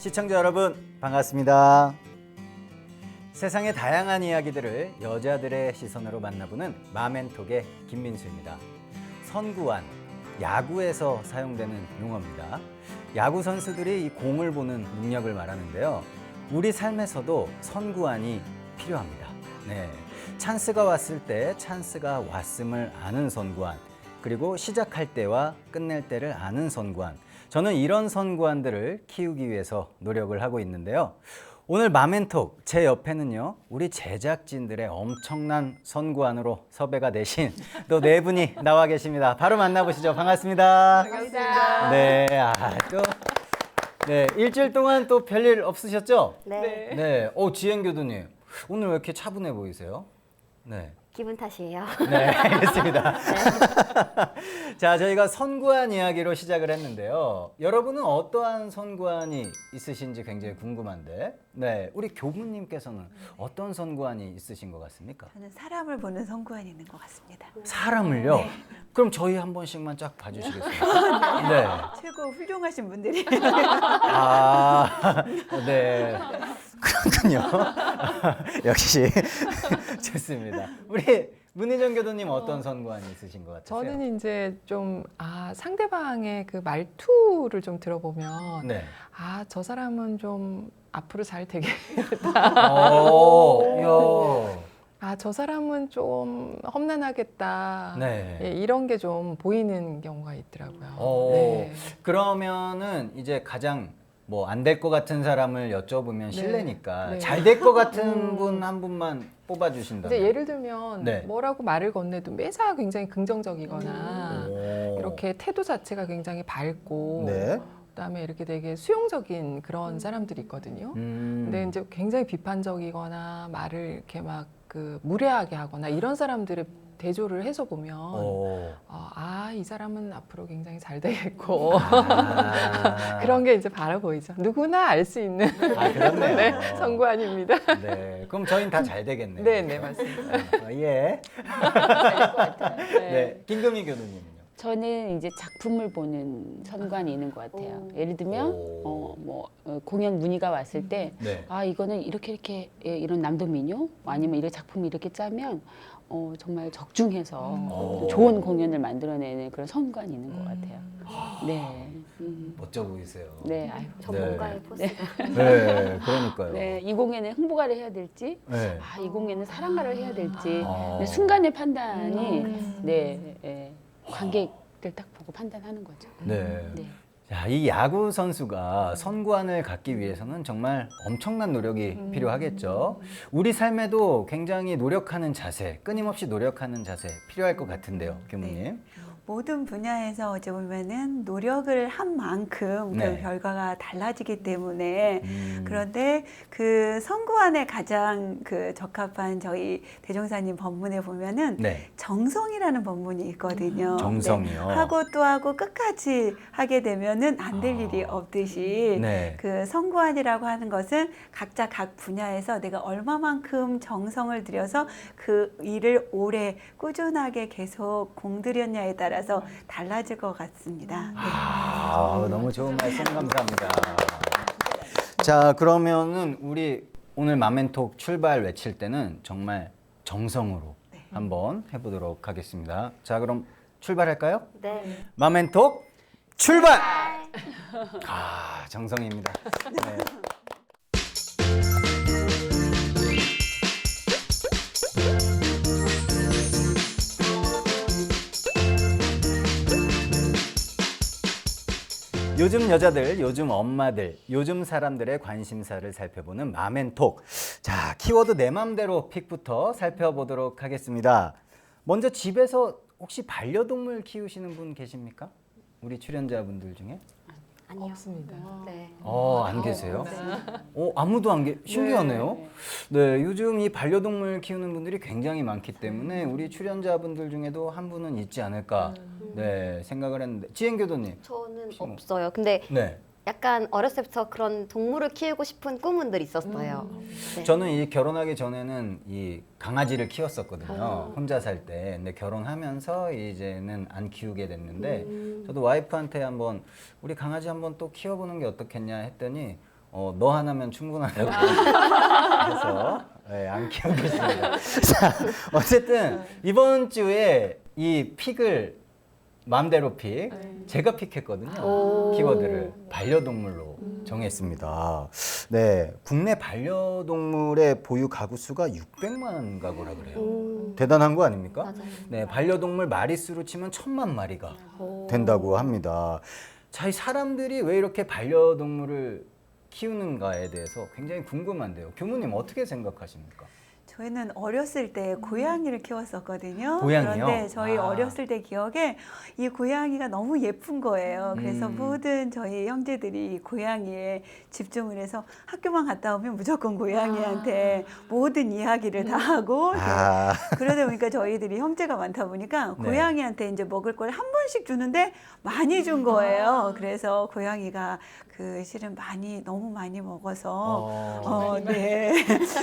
시청자 여러분 반갑습니다. 세상의 다양한 이야기들을 여자들의 시선으로 만나보는 마멘톡의 김민수입니다. 선구안, 야구에서 사용되는 용어입니다. 야구 선수들이 이 공을 보는 능력을 말하는데요. 우리 삶에서도 선구안이 필요합니다. 네, 찬스가 왔을 때 찬스가 왔음을 아는 선구안, 그리고 시작할 때와 끝낼 때를 아는 선구안. 저는 이런 선구안들을 키우기 위해서 노력을 하고 있는데요. 오늘 마멘톡 제 옆에는요, 우리 제작진들의 엄청난 선구안으로 섭외가 되신 또 네 분이 나와 계십니다. 바로 만나보시죠. 반갑습니다. 반갑습니다. 네, 일주일 동안 또 별일 없으셨죠? 네. 네, 지행 교수님 오늘 왜 이렇게 차분해 보이세요? 네. 기분 탓이에요. 네, 알겠습니다. 자, 저희가 선구안 이야기로 시작을 했는데요. 여러분은 어떠한 선구안이 있으신지 굉장히 궁금한데, 네, 우리 교무님께서는 어떤 선구안이 있으신 것 같습니까? 저는 사람을 보는 선구안이 있는 것 같습니다. 사람을요? 그럼 저희 한 번씩만 쫙 봐주시겠어요? 네. 최고 훌륭하신 분들이 아, 네. 그렇군요. 역시 좋습니다. 우리 문희정 교수님 어떤 선구안이 있으신 것 같으세요? 저는 이제 좀 상대방의 그 말투를 좀 들어보면 네. 저 사람은 좀 앞으로 잘 되게 야. 저 사람은 좀 험난하겠다. 네. 예, 이런 게 좀 보이는 경우가 있더라고요. 네. 그러면은 이제 가장 뭐 안 될 것 같은 사람을 여쭤보면 실례니까 네. 잘 될 것 같은 분 한 분만 뽑아주신다면. 이제 예를 들면 네. 뭐라고 말을 건네도 매사 굉장히 긍정적이거나 오. 이렇게 태도 자체가 굉장히 밝고 네. 그다음에 이렇게 되게 수용적인 그런 사람들이 있거든요. 근데 이제 굉장히 비판적이거나 말을 이렇게 막 무례하게 하거나 이런 사람들의 대조를 해서 보면 이 사람은 앞으로 굉장히 잘 되겠고 그런 게 이제 바로 보이죠. 누구나 알 수 있는 그렇네요. 네, 선구안입니다. 네, 그럼 저희는 다 잘 되겠네요. 네, 네, 맞습니다. 예. 네. 네, 김금희 교수님은요? 저는 이제 작품을 보는 선관이 있는 것 같아요. 예를 들면 공연 문의가 왔을 때 네. 이거는 이렇게 이런 남도 민요 아니면 이런 작품이 이렇게 짜면 정말 적중해서 좋은 공연을 만들어내는 그런 선관이 있는 것 같아요. 네. 멋져 보이세요. 네, 아이고. 전문가의 포스가. 네, 그러니까요. 네, 이 공연은 흥보가를 해야 될지, 네. 이 공연은 사랑가를 해야 될지, 아. 네, 순간의 판단이 관객들 딱 보고 판단하는 거죠. 네. 네. 자, 이 야구 선수가 선구안을 갖기 위해서는 정말 엄청난 노력이 필요하겠죠. 우리 삶에도 굉장히 노력하는 자세, 끊임없이 노력하는 자세 필요할 것 같은데요, 교무님. 모든 분야에서 어찌 보면은 노력을 한 만큼 네. 그 결과가 달라지기 때문에 그런데 그 선구안에 가장 적합한 저희 대종사님 법문에 보면은 네. 정성이라는 법문이 있거든요. 정성이요? 네. 하고 또 하고 끝까지 하게 되면은 안 될 일이 없듯이 네. 그 선구안이라고 하는 것은 각자 각 분야에서 내가 얼마만큼 정성을 들여서 그 일을 오래 꾸준하게 계속 공들였냐에 따라서 달라질 것 같습니다. 네. 너무 좋은 말씀 감사합니다. 자, 그러면은 우리 오늘 마멘톡 출발 외칠 때는 정말 정성으로 한번 해보도록 하겠습니다. 자, 그럼 출발할까요? 네. 마멘톡 출발! 정성입니다. 네. 요즘 여자들, 요즘 엄마들, 요즘 사람들의 관심사를 살펴보는 마멘톡. 자, 키워드 내 맘대로 픽부터 살펴보도록 하겠습니다. 먼저 집에서 혹시 반려동물 키우시는 분 계십니까? 우리 출연자분들 중에? 아니요. 없습니다. 네. 안 계세요? 아무도 안 신기하네요. 네, 요즘 이 반려동물 키우는 분들이 굉장히 많기 때문에 우리 출연자분들 중에도 한 분은 있지 않을까 네, 생각을 했는데 지행 교도님. 저는 혹시 뭐- 없어요. 근데 네. 약간 어렸을 때부터 그런 동물을 키우고 싶은 꿈은 늘 있었어요. 네. 저는 이 결혼하기 전에는 이 강아지를 키웠었거든요. 혼자 살 때. 근데 결혼하면서 이제는 안 키우게 됐는데 저도 와이프한테 한번 우리 강아지 한번 또 키워보는 게 어떻겠냐 했더니 너 하나면 충분하다고 해서 네, 안 키우고 있습니다. 자, 어쨌든 이번 주에 이 픽을 맘대로 픽 제가 픽했거든요. 키워드를 반려동물로 정했습니다. 네, 국내 반려동물의 보유 가구 수가 600만 가구라 그래요. 대단한 거 아닙니까? 맞아요. 네, 반려동물 마리수로 치면 1000만 마리가 오. 된다고 합니다. 자, 이 사람들이 왜 이렇게 반려동물을 키우는가에 대해서 굉장히 궁금한데요. 교무님 어떻게 생각하십니까? 저희는 어렸을 때 고양이를 키웠었거든요. 고양이요? 그런데 저희 아. 어렸을 때 기억에 이 고양이가 너무 예쁜 거예요. 그래서 음. 모든 저희 형제들이 이 고양이에 집중을 해서 학교만 갔다 오면 무조건 고양이한테 모든 이야기를 다 하고 아, 그러다 보니까 저희들이 형제가 많다 보니까 네. 고양이한테 이제 먹을 걸 한 번씩 주는데 많이 준 거예요. 그래서 고양이가 그 실은 너무 많이 먹어서 네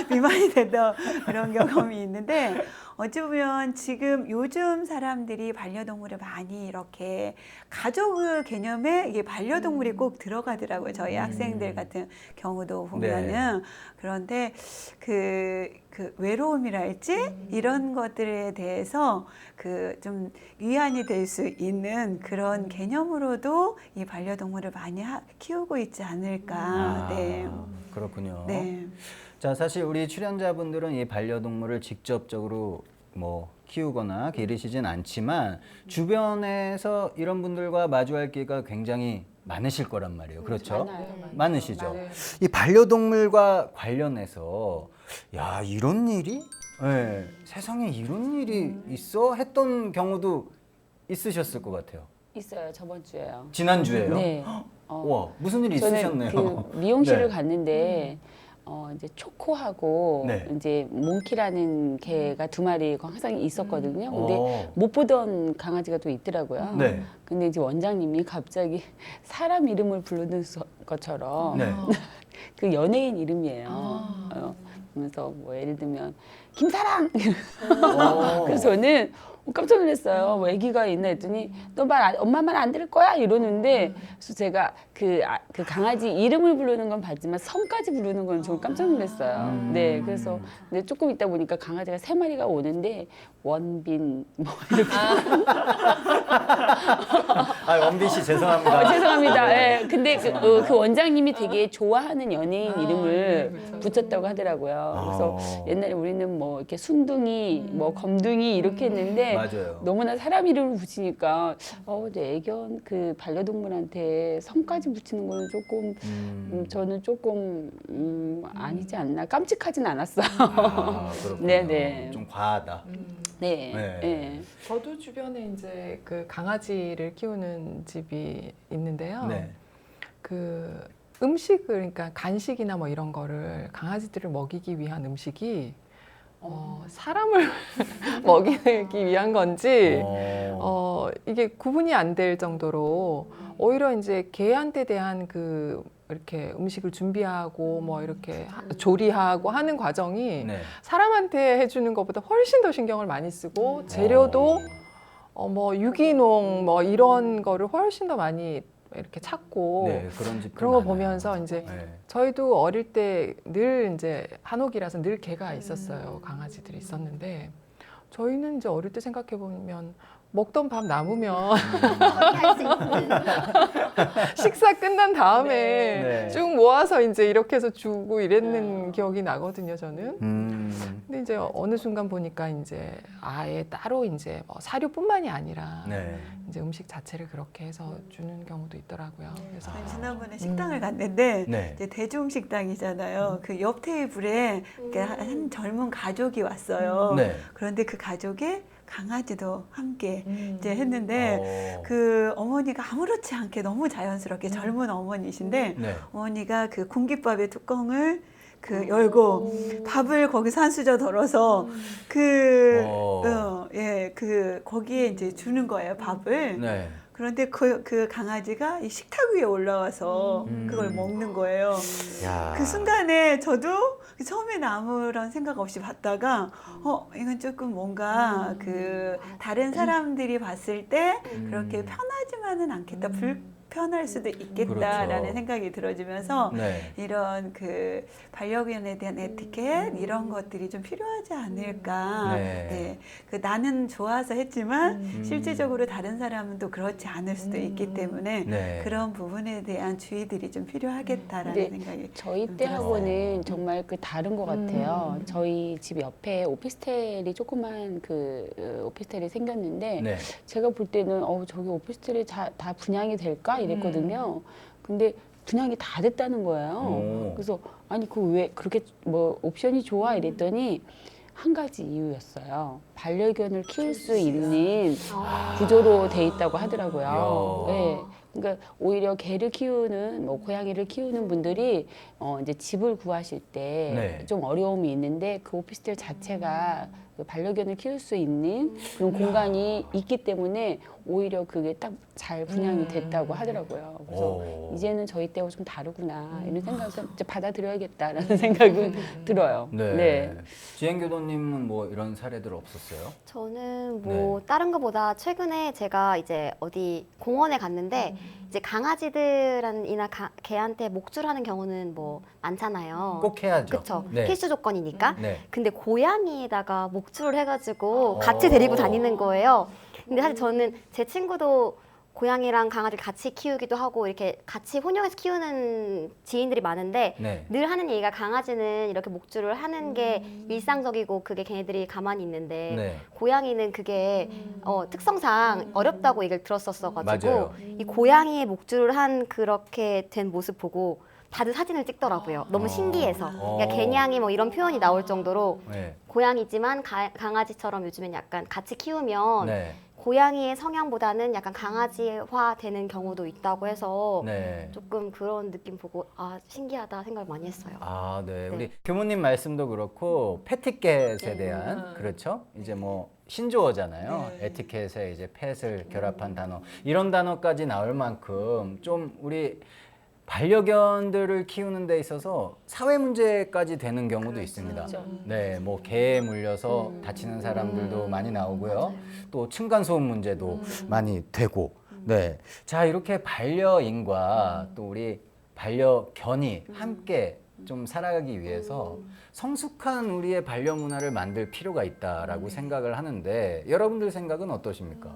비만이 됐던 그런 경험이 있는데 어찌 보면 지금 요즘 사람들이 반려동물을 많이 이렇게 가족 개념에 이게 반려동물이 꼭 들어가더라고요. 저희 학생들 같은 경우도 보면은 그런데 그 외로움이랄지 이런 것들에 대해서 그 좀 위안이 될 수 있는 그런 개념으로도 이 반려동물을 많이 키우고 있지 않을까. 네. 그렇군요. 네. 자, 사실 우리 출연자분들은 이 반려동물을 직접적으로 뭐 키우거나 기르시진 않지만 주변에서 이런 분들과 마주할 기회가 굉장히 많으실 거란 말이에요. 그렇죠? 많아요. 많으시죠? 네. 이 반려동물과 관련해서 야, 이런 일이? 네, 세상에 이런 일이 있어? 했던 경우도 있으셨을 것 같아요. 있어요. 저번 주에요. 지난주에요? 네. 와, 무슨 일이 저는 있으셨네요. 그 미용실을 네. 갔는데 이제 초코하고 네. 이제 몽키라는 개가 2마리 항상 있었거든요. 근데 어. 못 보던 강아지가 또 있더라고요. 네. 근데 이제 원장님이 갑자기 사람 이름을 부르는 것처럼 네. 그 연예인 이름이에요. 그래서 뭐 예를 들면 김사랑 그래서 저는 깜짝 놀랐어요. 뭐 아기가 있나 했더니 너 엄마 말 안 들을 거야 이러는데 그래서 제가 그 강아지 이름을 부르는 건 봤지만 성까지 부르는 건 좀 깜짝 놀랐어요. 네, 그래서 근데 조금 있다 보니까 강아지가 3마리가 오는데 원빈 뭐 이렇게 원빈 씨 죄송합니다. 죄송합니다. 네. 예. 근데 그 원장님이 되게 좋아하는 연예인 이름을 붙였다고 하더라고요. 그래서 옛날에 우리는 뭐 이렇게 순둥이, 뭐 검둥이 이렇게 했는데 맞아요. 너무나 사람 이름을 붙이니까 이제 애견 그 반려동물한테 성까지 붙이는 거는 조금 저는 조금 아니지 않나 깜찍하진 않았어요. 그렇군요. 네네. 좀 과하다. 네. 네. 네. 저도 주변에 이제 그 강아지를 키우는 집이 있는데요. 네. 그 음식을 그러니까 간식이나 뭐 이런 거를 강아지들을 먹이기 위한 음식이 사람을 먹이기 위한 건지 이게 구분이 안 될 정도로 오히려 이제 개한테 대한 그 이렇게 음식을 준비하고 뭐 이렇게 조리하고 하는 과정이 네. 사람한테 해주는 것보다 훨씬 더 신경을 많이 쓰고 재료도 뭐 유기농 뭐 이런 거를 훨씬 더 많이 이렇게 찾고 네, 그런 집들 그런 거 많아요. 보면서 이제 네. 저희도 어릴 때 늘 이제 한옥이라서 늘 개가 있었어요. 강아지들이 있었는데 저희는 이제 어릴 때 생각해 보면 먹던 밥 남으면 할수 있는. 식사 끝난 다음에 네. 쭉 모아서 이제 이렇게 해서 주고 이랬는 기억이 나거든요, 저는. 근데 이제 어느 순간 보니까 이제 아예 따로 이제 뭐 사료뿐만이 아니라 네. 이제 음식 자체를 그렇게 해서 주는 경우도 있더라고요. 그래서 저희 지난번에 식당을 갔는데 네. 이제 대중식당이잖아요. 그 옆 테이블에 이렇게 한 젊은 가족이 왔어요. 네. 그런데 그 가족에 강아지도 함께 음. 이제 했는데 그 어머니가 아무렇지 않게 너무 자연스럽게 젊은 어머니이신데 네. 어머니가 그 공깃밥의 뚜껑을 그 열고 밥을 거기서 한 수저 덜어서 그 거기에 이제 주는 거예요, 밥을. 네. 그런데 그 강아지가 이 식탁 위에 올라와서 그걸 먹는 거예요. 야. 그 순간에 저도 처음에는 아무런 생각 없이 봤다가 이건 조금 뭔가 그 다른 사람들이 봤을 때 그렇게 편하지만은 않겠다. 편할 수도 있겠다라는 그렇죠. 생각이 들어지면서 네. 이런 그 반려견에 대한 에티켓 이런 것들이 좀 필요하지 않을까. 네. 네. 그 나는 좋아서 했지만 음. 실질적으로 다른 사람은 또 그렇지 않을 수도 있기 때문에 네. 그런 부분에 대한 주의들이 좀 필요하겠다라는 근데 생각이 저희 좀 때하고는 정말 그 다른 것 같아요. 음. 저희 집 옆에 오피스텔이 조그만 그 오피스텔이 생겼는데 네. 제가 볼 때는 저기 오피스텔이 다 분양이 될까 이랬거든요. 근데 분양이 다 됐다는 거예요. 오. 그래서 아니 그 왜 그렇게 뭐 옵션이 좋아 이랬더니 한 가지 이유였어요. 반려견을 키울 수 있는 구조로 돼 있다고 하더라고요. 이야. 네. 그러니까 오히려 개를 키우는 뭐 고양이를 키우는 분들이 이제 집을 구하실 때 네. 좀 어려움이 있는데 그 오피스텔 자체가 그 반려견을 키울 수 있는 그런 공간이 있기 때문에 오히려 그게 딱 잘 분양이 됐다고 하더라고요. 그래서 오. 이제는 저희 때하고 좀 다르구나 이런 생각에서 이제 받아들여야겠다라는 생각은 들어요. 네. 지행교도님은 뭐 이런 사례들 없었어요? 저는 뭐 다른 것보다 최근에 제가 이제 어디 공원에 갔는데 이제 강아지들이나 개한테 목줄하는 경우는 뭐 많잖아요. 꼭 해야죠. 그쵸. 네. 필수 조건이니까. 네. 근데 고양이에다가 목줄을 해가지고 같이 데리고 다니는 거예요. 근데 사실 저는 제 친구도 고양이랑 강아지를 같이 키우기도 하고 이렇게 같이 혼용해서 키우는 지인들이 많은데 네. 늘 하는 얘기가 강아지는 이렇게 목줄을 하는 게 일상적이고 그게 걔네들이 가만히 있는데 네. 고양이는 그게 특성상 어렵다고 얘기를 들었었어가지고 맞아요. 이 고양이의 목줄을 한 그렇게 된 모습 보고 다들 사진을 찍더라고요. 너무 신기해서. 그러니까 개냥이 뭐 이런 표현이 나올 정도로 네. 고양이지만 강아지처럼 요즘엔 약간 같이 키우면 네. 고양이의 성향보다는 약간 강아지화 되는 경우도 있다고 해서 네. 조금 그런 느낌 보고 아 신기하다 생각을 많이 했어요. 아, 네. 네. 우리 교무님 말씀도 그렇고 패티켓에 대한 그렇죠. 이제 뭐 신조어잖아요. 에티켓에 이제 펫을 결합한 단어 이런 단어까지 나올 만큼 좀 우리 반려견들을 키우는 데 있어서 사회 문제까지 되는 경우도 있습니다. 네, 뭐 개에 물려서 다치는 사람들도 많이 나오고요. 또 층간 소음 문제도 많이 되고. 네. 자, 이렇게 반려인과 또 우리 반려견이 함께 좀 살아가기 위해서 성숙한 우리의 반려 문화를 만들 필요가 있다라고 생각을 하는데 여러분들 생각은 어떠십니까?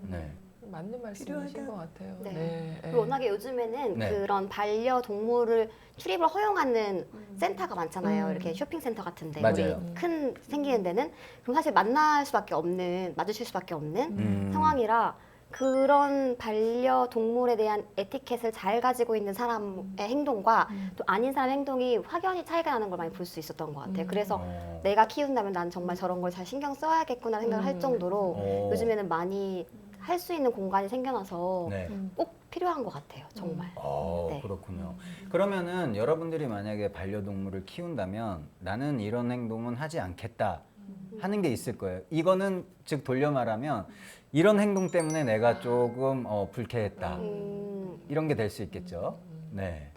네. 맞는 말씀이신 것 같아요. 네. 네. 워낙에 요즘에는 네. 그런 반려동물을 출입을 허용하는 센터가 많잖아요. 이렇게 쇼핑센터 같은데 맞아요. 우리 큰 생기는 데는 그럼 사실 마주칠 수밖에 없는 상황이라 그런 반려동물에 대한 에티켓을 잘 가지고 있는 사람의 행동과 또 아닌 사람의 행동이 확연히 차이가 나는 걸 많이 볼 수 있었던 것 같아요. 그래서 내가 키운다면 난 정말 저런 걸 잘 신경 써야겠구나 생각을 할 정도로 요즘에는 많이 할 수 있는 공간이 생겨나서 네. 꼭 필요한 것 같아요. 정말. 네. 그렇군요. 그러면은 여러분들이 만약에 반려동물을 키운다면 나는 이런 행동은 하지 않겠다 하는 게 있을 거예요. 이거는 즉 돌려 말하면 이런 행동 때문에 내가 조금 불쾌했다. 이런 게 될 수 있겠죠. 네.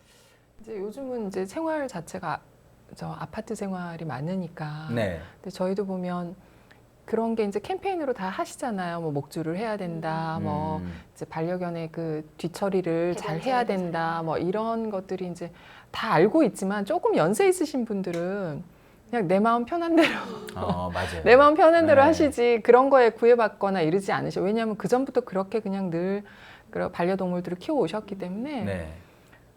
이제 요즘은 이제 생활 자체가 저 아파트 생활이 많으니까. 네. 근데 저희도 보면 그런 게 이제 캠페인으로 다 하시잖아요. 뭐 목줄을 해야 된다. 뭐 이제 반려견의 그 뒤처리를 잘 해야 된다. 뭐 이런 것들이 이제 다 알고 있지만 조금 연세 있으신 분들은 그냥 내 마음 편한 대로 맞아요. 내 마음 편한 대로 네. 하시지 그런 거에 구애받거나 이러지 않으셔. 왜냐하면 그 전부터 그렇게 그냥 늘 그런 반려동물들을 키워 오셨기 때문에. 네.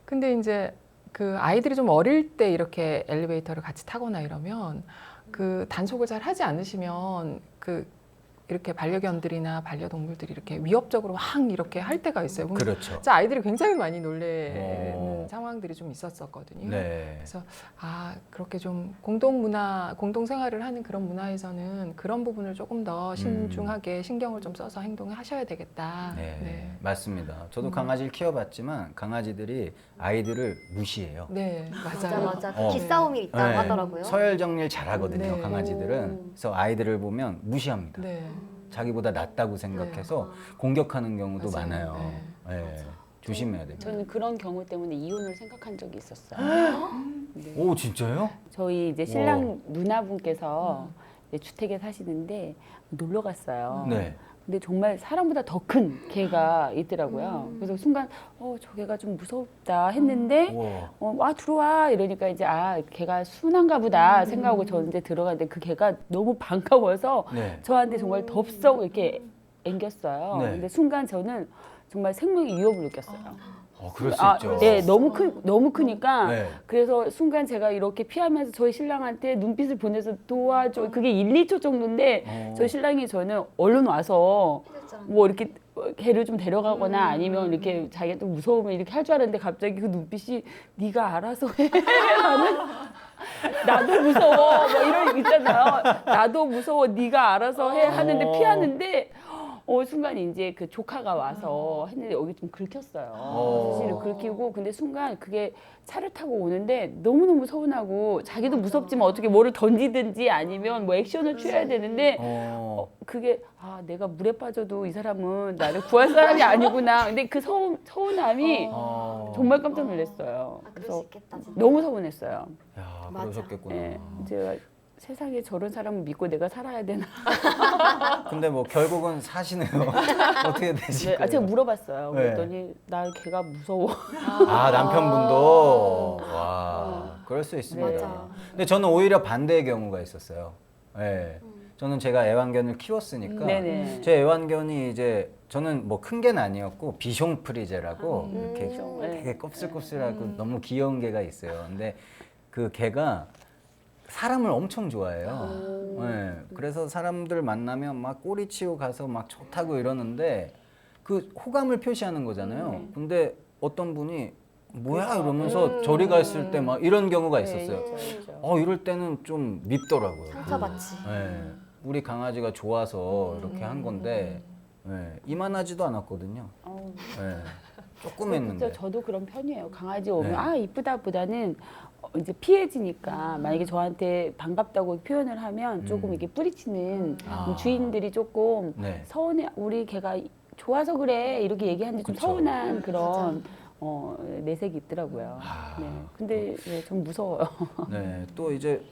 근데 이제 그 아이들이 좀 어릴 때 이렇게 엘리베이터를 같이 타거나 이러면 그 단속을 잘 하지 않으시면 그 이렇게 반려견들이나 반려동물들이 이렇게 위협적으로 확 이렇게 할 때가 있어요. 보면 그렇죠. 진짜 아이들이 굉장히 많이 놀래는 상황들이 좀 있었었거든요. 네. 그래서 그렇게 좀 공동 생활을 하는 그런 문화에서는 그런 부분을 조금 더 신중하게 신경을 좀 써서 행동을 하셔야 되겠다. 네. 맞습니다. 저도 강아지를 키워봤지만 강아지들이 아이들을 무시해요. 네, 맞아요. 맞아. 기싸움이 있다고 네. 하더라고요. 서열 정리를 잘하거든요. 네. 강아지들은. 그래서 아이들을 보면 무시합니다. 네. 자기보다 낫다고 생각해서 공격하는 경우도 맞아요. 많아요. 네. 조심해야 됩니다. 저는 그런 경우 때문에 이혼을 생각한 적이 있었어요. 네. 오, 진짜요? 저희 이제 신랑 누나분께서 이제 주택에 사시는데 놀러 갔어요. 네. 근데 정말 사람보다 더 큰 개가 있더라고요. 그래서 순간 저 개가 좀 무섭다 했는데 우와. 와 들어와 이러니까 이제 걔가 순한가 보다 생각하고 저 이제 들어갔는데 그 개가 너무 반가워서 네. 저한테 정말 덥석 이렇게 앵겼어요. 네. 근데 순간 저는 정말 생명의 위협을 느꼈어요. 그럴 수 있죠. 네, 너무 크니까 네. 그래서 순간 제가 이렇게 피하면서 저희 신랑한테 눈빛을 보내서 도와줘. 그게 1, 2초 정도인데 저희 신랑이 저는 얼른 와서 뭐 이렇게 걔를 좀 데려가거나 아니면 이렇게 자기가 또 무서우면 이렇게 할 줄 알았는데 갑자기 그 눈빛이 네가 알아서 해 하는 나도 무서워 뭐 이런 거 있잖아요. 나도 무서워 네가 알아서 해 하는데 피하는데 순간 이제 그 조카가 와서 했는데 여기 좀 긁혔어요. 사실은 긁히고 근데 순간 그게 차를 타고 오는데 너무너무 서운하고 자기도 무섭지만 어떻게 뭐를 던지든지 아니면 뭐 액션을 취해야 되는데 그게 내가 물에 빠져도 이 사람은 나를 구할 사람이 아니구나. 근데 그 서운함이 정말 깜짝 놀랐어요. 그럴 수 있겠다. 진짜. 너무 서운했어요. 야, 맞아. 그러셨겠구나. 네, 제가 세상에 저런 사람을 믿고 내가 살아야 되나? 근데 뭐 결국은 사시네요. 어떻게 되실까요? 네, 제가 물어봤어요. 네. 그랬더니 나 걔가 무서워. 남편분도 와, 그럴 수 있습니다. 맞아. 근데 저는 오히려 반대의 경우가 있었어요. 네. 저는 제가 애완견을 키웠으니까 네네. 제 애완견이 이제 저는 뭐 큰 개는 아니었고 비숑 프리제라고 이렇게 되게 껍슬껍슬하고 너무 귀여운 개가 있어요. 근데 그 개가 사람을 엄청 좋아해요. 네. 그래서 사람들 만나면 막 꼬리치고 가서 막 좋다고 이러는데 그 호감을 표시하는 거잖아요. 근데 어떤 분이 뭐야 이러면서 저리 갔을 때 막 이런 경우가 있었어요. 이럴 때는 좀 밉더라고요. 상처받지. 네. 우리 강아지가 좋아서 이렇게 한 건데 네. 이만하지도 않았거든요. 네. 조금 했는데. 진짜 저도 그런 편이에요. 강아지 오면 네. 이쁘다보다는 이제 피해지니까 만약에 저한테 반갑다고 표현을 하면 조금 이렇게 뿌리치는 주인들이 조금 네. 서운해. 우리 걔가 좋아서 그래 이렇게 얘기하는데 좀 그쵸. 서운한 그런 내색이 있더라고요. 네. 근데 좀 무서워요. 네, 또 이제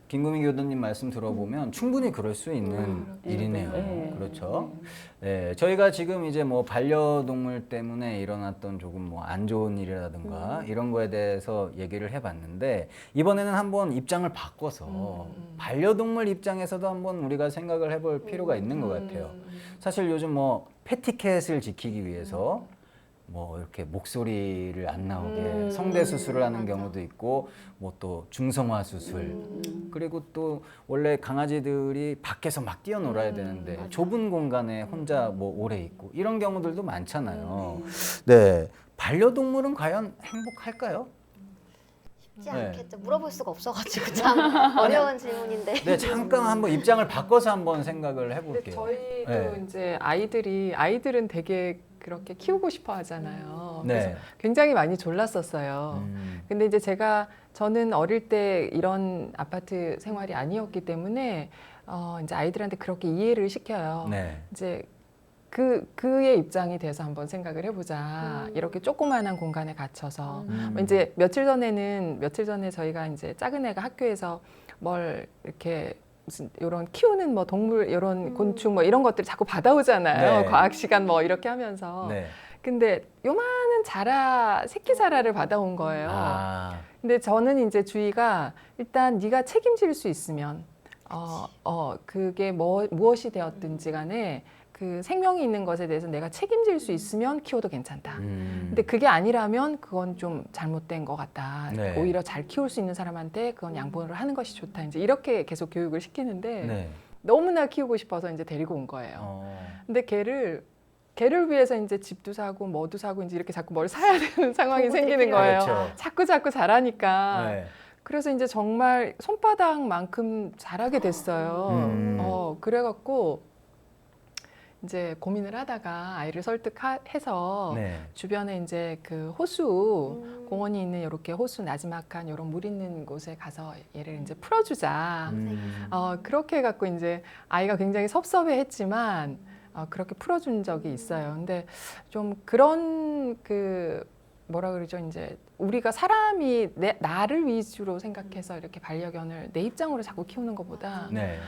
김구민 교수님 말씀 들어보면 충분히 그럴 수 있는 일이네요. 네. 그렇죠. 네, 저희가 지금 이제 뭐 반려동물 때문에 일어났던 조금 뭐 안 좋은 일이라든가 이런 거에 대해서 얘기를 해봤는데 이번에는 한번 입장을 바꿔서 반려동물 입장에서도 한번 우리가 생각을 해볼 필요가 있는 것 같아요. 사실 요즘 뭐 패티켓을 지키기 위해서 뭐 이렇게 목소리를 안 나오게 성대 수술을 하는 경우도 있고 뭐 또 중성화 수술 그리고 또 원래 강아지들이 밖에서 막 뛰어놀아야 되는데 좁은 공간에 혼자 뭐 오래 있고 이런 경우들도 많잖아요. 네, 반려동물은 과연 행복할까요? 쉽지 네. 않겠죠. 물어볼 수가 없어가지고 참 어려운 질문인데. 네, 잠깐 한번 입장을 바꿔서 한번 생각을 근데 해볼게요. 저희도 네. 이제 아이들은 되게 그렇게 키우고 싶어 하잖아요. 그래서 네. 굉장히 많이 졸랐었어요. 근데 이제 저는 어릴 때 이런 아파트 생활이 아니었기 때문에 이제 아이들한테 그렇게 이해를 시켜요. 네. 이제 그의 입장이 돼서 한번 생각을 해보자. 이렇게 조그마한 공간에 갇혀서 이제 며칠 전에 저희가 이제 작은 애가 학교에서 뭘 이렇게 무슨 이런 키우는 뭐 동물 이런 곤충 뭐 이런 것들 자꾸 받아오잖아요. 네. 과학 시간 뭐 이렇게 하면서. 네. 근데 요만한 새끼 자라를 받아온 거예요. 근데 저는 이제 주의가 일단 네가 책임질 수 있으면 그게 무엇이 되었든지 간에 그 생명이 있는 것에 대해서 내가 책임질 수 있으면 키워도 괜찮다. 근데 그게 아니라면 그건 좀 잘못된 것 같다. 네. 오히려 잘 키울 수 있는 사람한테 그건 양보를 하는 것이 좋다. 이제 이렇게 계속 교육을 시키는데 네. 너무나 키우고 싶어서 이제 데리고 온 거예요. 근데 걔를 위해서 이제 집도 사고 뭐도 사고 이제 이렇게 자꾸 뭘 사야 되는 상황이 생기는 거예요. 그렇죠. 자꾸 자라니까. 네. 그래서 이제 정말 손바닥만큼 자라게 됐어요. 그래갖고 이제 고민을 하다가 아이를 설득해서 네. 주변에 이제 그 호수 공원이 있는 이렇게 호수 나지막한 이런 물 있는 곳에 가서 얘를 이제 풀어주자. 그렇게 해갖고 이제 아이가 굉장히 섭섭해했지만 그렇게 풀어준 적이 있어요. 근데 좀 그런 뭐라 그러죠? 이제 우리가 사람이 나를 위주로 생각해서 이렇게 반려견을 내 입장으로 자꾸 키우는 것보다 네.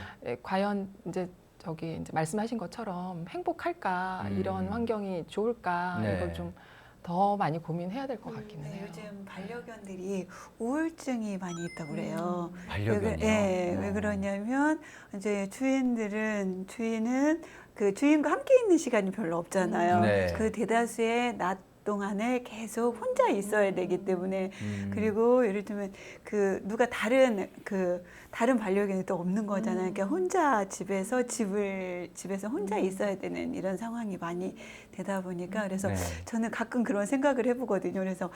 과연 이제 저기 이제 말씀하신 것처럼 행복할까 이런 환경이 좋을까 네. 이걸 좀 더 많이 고민해야 될 것 같기는 해요. 요즘 반려견들이 우울증이 많이 있다고 그래요. 반려견이요. 왜 그러냐면 이제 주인은 그 주인과 함께 있는 시간이 별로 없잖아요. 네. 그 대다수의 낮 동안을 계속 혼자 있어야 되기 때문에 그리고 예를 들면 그 누가 다른 반려견이 또 없는 거잖아요. 그러니까 혼자 집에서 혼자 있어야 되는 이런 상황이 많이 되다 보니까 그래서 네. 저는 가끔 그런 생각을 해보거든요. 그래서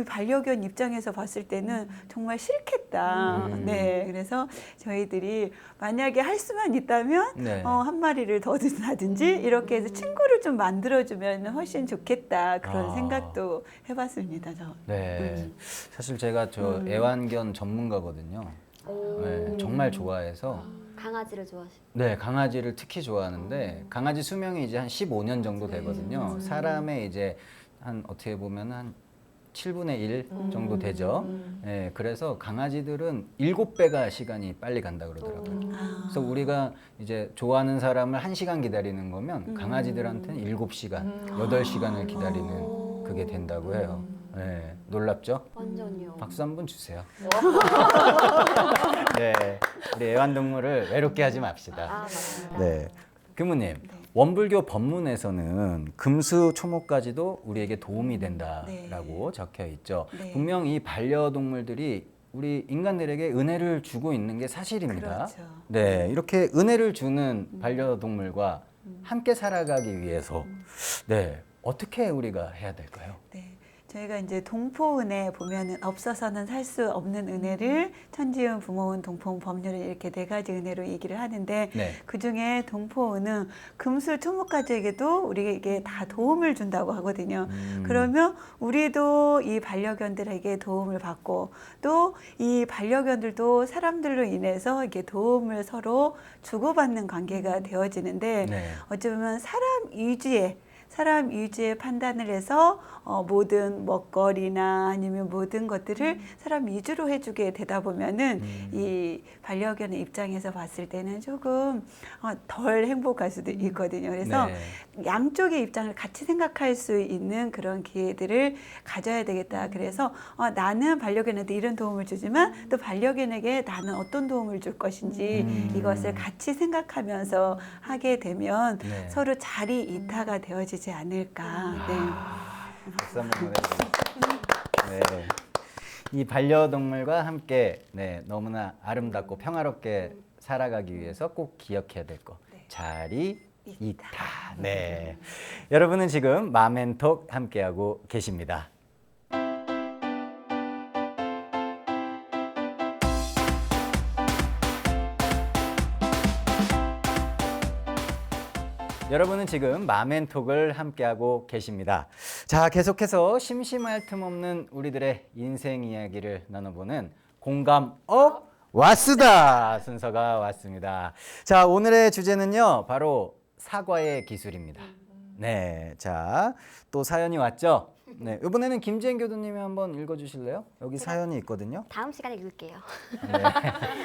반려견 입장에서 봤을 때는 정말 싫겠다. 네, 그래서 저희들이 만약에 할 수만 있다면 네. 한 마리를 더 둔다든지 이렇게 해서 친구를 좀 만들어주면 훨씬 좋겠다. 그런 생각도 해봤습니다. 저. 네. 사실 제가 저 애완견 전문가거든요. 네, 정말 좋아해서 강아지를 좋아하시고. 네, 강아지를 특히 좋아하는데 강아지 수명이 이제 한 15년 정도 되거든요. 사람의 이제 한 어떻게 보면 한 7분의 1 정도 되죠. 네, 그래서 강아지들은 7배가 시간이 빨리 간다 그러더라고요. 그래서 우리가 이제 좋아하는 사람을 1시간 기다리는 거면 강아지들한테는 7시간, 8시간을 기다리는 그게 된다고 해요. 네, 놀랍죠? 완전요. 박수 한번 주세요. 네, 우리 애완동물을 외롭게 하지 맙시다. 아, 맞습니다. 네, 교무님, 원불교 법문에서는 금수초목까지도 우리에게 도움이 된다라고 적혀 있죠. 네. 분명 이 반려동물들이 우리 인간들에게 은혜를 주고 있는 게 사실입니다. 그렇죠. 네, 이렇게 은혜를 주는 반려동물과 함께 살아가기 위해서 네, 어떻게 우리가 해야 될까요? 네. 저희가 이제 동포은혜 보면은 없어서는 살 수 없는 은혜를 천지은, 부모은, 동포은, 법률은 이렇게 4가지 은혜로 얘기를 하는데 네. 그 중에 동포은은 금수 초목가족에게도 우리에게 다 도움을 준다고 하거든요. 그러면 우리도 이 반려견들에게 도움을 받고 또 이 반려견들도 사람들로 인해서 이렇게 도움을 서로 주고받는 관계가 되어지는데 네. 어찌 보면 사람 위주의 판단을 해서 모든 먹거리나 아니면 모든 것들을 사람 위주로 해주게 되다 보면은 이 반려견의 입장에서 봤을 때는 조금 덜 행복할 수도 있거든요. 그래서 네. 양쪽의 입장을 같이 생각할 수 있는 그런 기회들을 가져야 되겠다. 그래서 나는 반려견한테 이런 도움을 주지만 또 반려견에게 나는 어떤 도움을 줄 것인지 이것을 같이 생각하면서 하게 되면 네. 서로 자리 이타가 되어지지 않을까. 네. 박수 한번 보내주세요. 네. 이 반려동물과 함께 네, 너무나 아름답고 평화롭게 살아가기 위해서 꼭 기억해야 될 거. 자리 이타. 네. 여러분은 지금 마멘톡 함께하고 계십니다. 여러분은 지금 마멘톡을 함께하고 계십니다. 자, 계속해서 심심할 틈 없는 우리들의 인생 이야기를 나눠보는 공감업 와쓰다 순서가 왔습니다. 자, 오늘의 주제는요, 바로 사과의 기술입니다. 네, 자, 또 사연이 왔죠? 네, 이번에는 김지혜 교수님이 한번 읽어주실래요? 여기 사연이 있거든요. 다음 시간에 읽을게요. 네.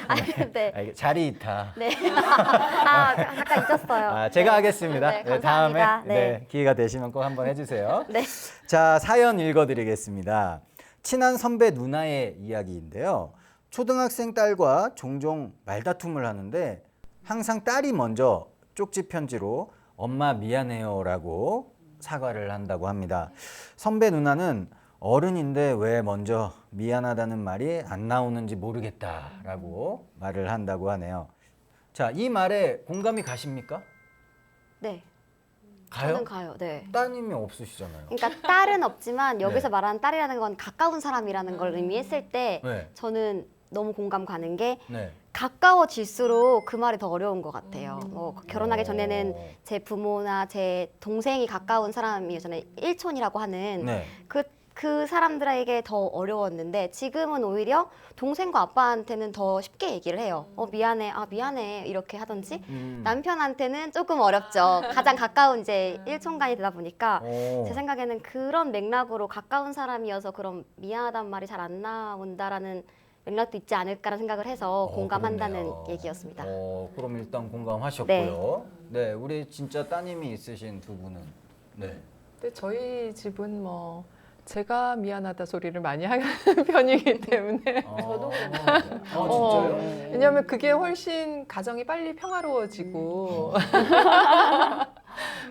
아니, 네. 자리 이타. 네. 잠깐 잊었어요. 제가 네. 하겠습니다. 네, 네, 다음에 감사합니다. 네. 기회가 되시면 꼭 한번 해주세요. 네. 자, 사연 읽어드리겠습니다. 친한 선배 누나의 이야기인데요. 초등학생 딸과 종종 말다툼을 하는데 항상 딸이 먼저 쪽지 편지로 엄마 미안해요라고 사과를 한다고 합니다. 선배 누나는 어른인데 왜 먼저 미안하다는 말이 안 나오는지 모르겠다라고 말을 한다고 하네요. 자, 이 말에 공감이 가십니까? 네. 가요? 저는 가요. 네. 따님이 없으시잖아요. 그러니까 딸은 없지만 여기서 네. 말하는 딸이라는 건 가까운 사람이라는 걸 의미했을 때 네. 저는 너무 공감 가는 게 네. 가까워질수록 그 말이 더 어려운 것 같아요. 결혼하기 전에는 어. 제 부모나 제 동생이 가까운 사람이었잖아요. 일촌이라고 하는 네. 그 사람들에게 더 어려웠는데 지금은 오히려 동생과 아빠한테는 더 쉽게 얘기를 해요. 미안해, 미안해 이렇게 하든지 남편한테는 조금 어렵죠. 가장 가까운 이제 일촌간이 되다 보니까 오. 제 생각에는 그런 맥락으로 가까운 사람이어서 그런 미안하단 말이 잘 안 나온다라는 맥락도 있지 않을까라는 생각을 해서 공감한다는 그렇네요. 얘기였습니다. 그럼 일단 공감하셨고요. 네, 우리 진짜 따님이 있으신 두 분은 네. 근데 저희 집은 뭐 제가 미안하다 소리를 많이 하는 편이기 때문에 저도 진짜요? 왜냐하면 그게 훨씬 가정이 빨리 평화로워지고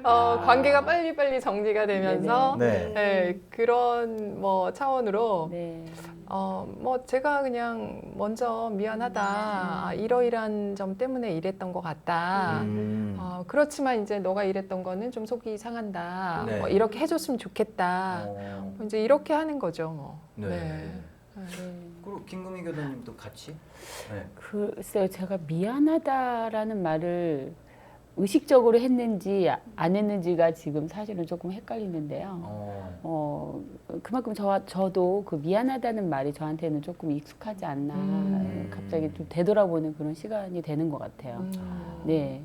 관계가 빨리빨리 정리가 되면서 네. 네, 그런 뭐 차원으로 네. 뭐 제가 그냥 먼저 미안하다. 이러이러한 점 때문에 이랬던 것 같다. 그렇지만 이제 너가 이랬던 거는 좀 속이 상한다. 네. 뭐 이렇게 해줬으면 좋겠다. 뭐 이제 이렇게 하는 거죠. 뭐. 네. 그리고 김금희 교수님도 같이? 네. 글쎄요, 제가 미안하다라는 말을 의식적으로 했는지 안 했는지가 지금 사실은 조금 헷갈리는데요. 그만큼 저도 그 미안하다는 말이 저한테는 조금 익숙하지 않나. 갑자기 좀 되돌아보는 그런 시간이 되는 것 같아요. 네.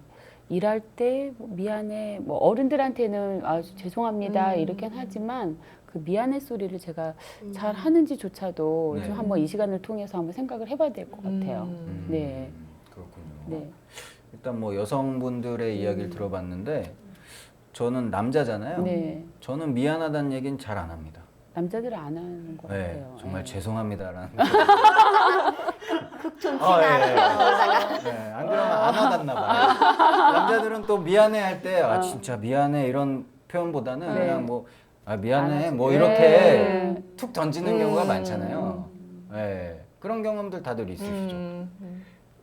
일할 때 미안해, 뭐 어른들한테는 죄송합니다 이렇게 하지만 그 미안해 소리를 제가 잘 하는지조차도 네. 좀 한번 이 시간을 통해서 한번 생각을 해봐야 될 것 같아요. 네. 그렇군요. 네. 일단 뭐 여성분들의 이야기를 들어봤는데 저는 남자잖아요. 네. 저는 미안하다는 얘기는 잘 안 합니다. 남자들은 안 하는 것 네, 같아요. 정말 네. 죄송합니다라는. 극존칭하는 거다가 네, 안 그러면 안 와닿나 봐요. 남자들은 또 미안해 할 때 진짜 미안해 이런 표현보다는 네. 그냥 뭐 미안해 안 뭐 하지. 이렇게 네. 툭 던지는 경우가 많잖아요. 네, 그런 경험들 다들 있으시죠.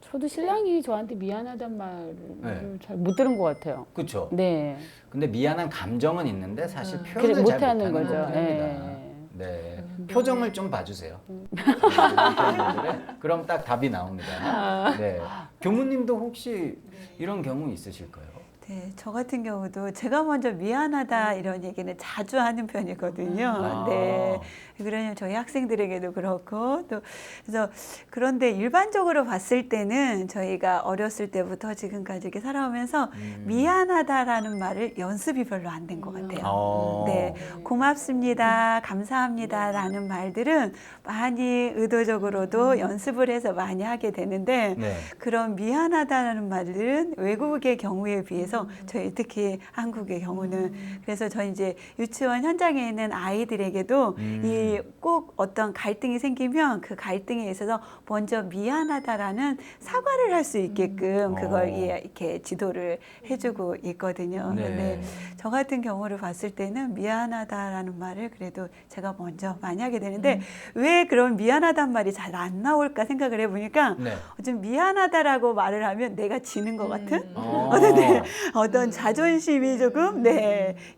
저도 신랑이 저한테 미안하단 말을 네. 잘 못 들은 것 같아요. 그렇죠. 네. 근데 미안한 감정은 있는데 사실 그래, 표현을 잘 못하는 못하는 거죠. 겁니다. 네. 네, 표정을 좀 봐주세요. 표현들에. 그럼 딱 답이 나옵니다. 네, 교무님도 혹시 이런 경우 있으실까요? 네, 저 같은 경우도 제가 먼저 미안하다 이런 얘기는 자주 하는 편이거든요. 네. 그러냐면 저희 학생들에게도 그렇고 또 그래서 그런데 일반적으로 봤을 때는 저희가 어렸을 때부터 지금까지 이렇게 살아오면서 미안하다라는 말을 연습이 별로 안 된 것 같아요. 네, 고맙습니다, 감사합니다라는 말들은 많이 의도적으로도 연습을 해서 많이 하게 되는데 네. 그런 미안하다라는 말들은 외국의 경우에 비해서 저희 특히 한국의 경우는 그래서 저희 이제 유치원 현장에 있는 아이들에게도 이 꼭 어떤 갈등이 생기면 그 갈등에 있어서 먼저 미안하다라는 사과를 할 수 있게끔 그걸 이렇게 지도를 해주고 있거든요. 네. 근데 저 같은 경우를 봤을 때는 미안하다라는 말을 그래도 제가 먼저 많이 하게 되는데 왜 그런 미안하다는 말이 잘 안 나올까 생각을 해보니까 네. 좀 미안하다라고 말을 하면 내가 지는 것 같은 네. 어떤 자존심이 조금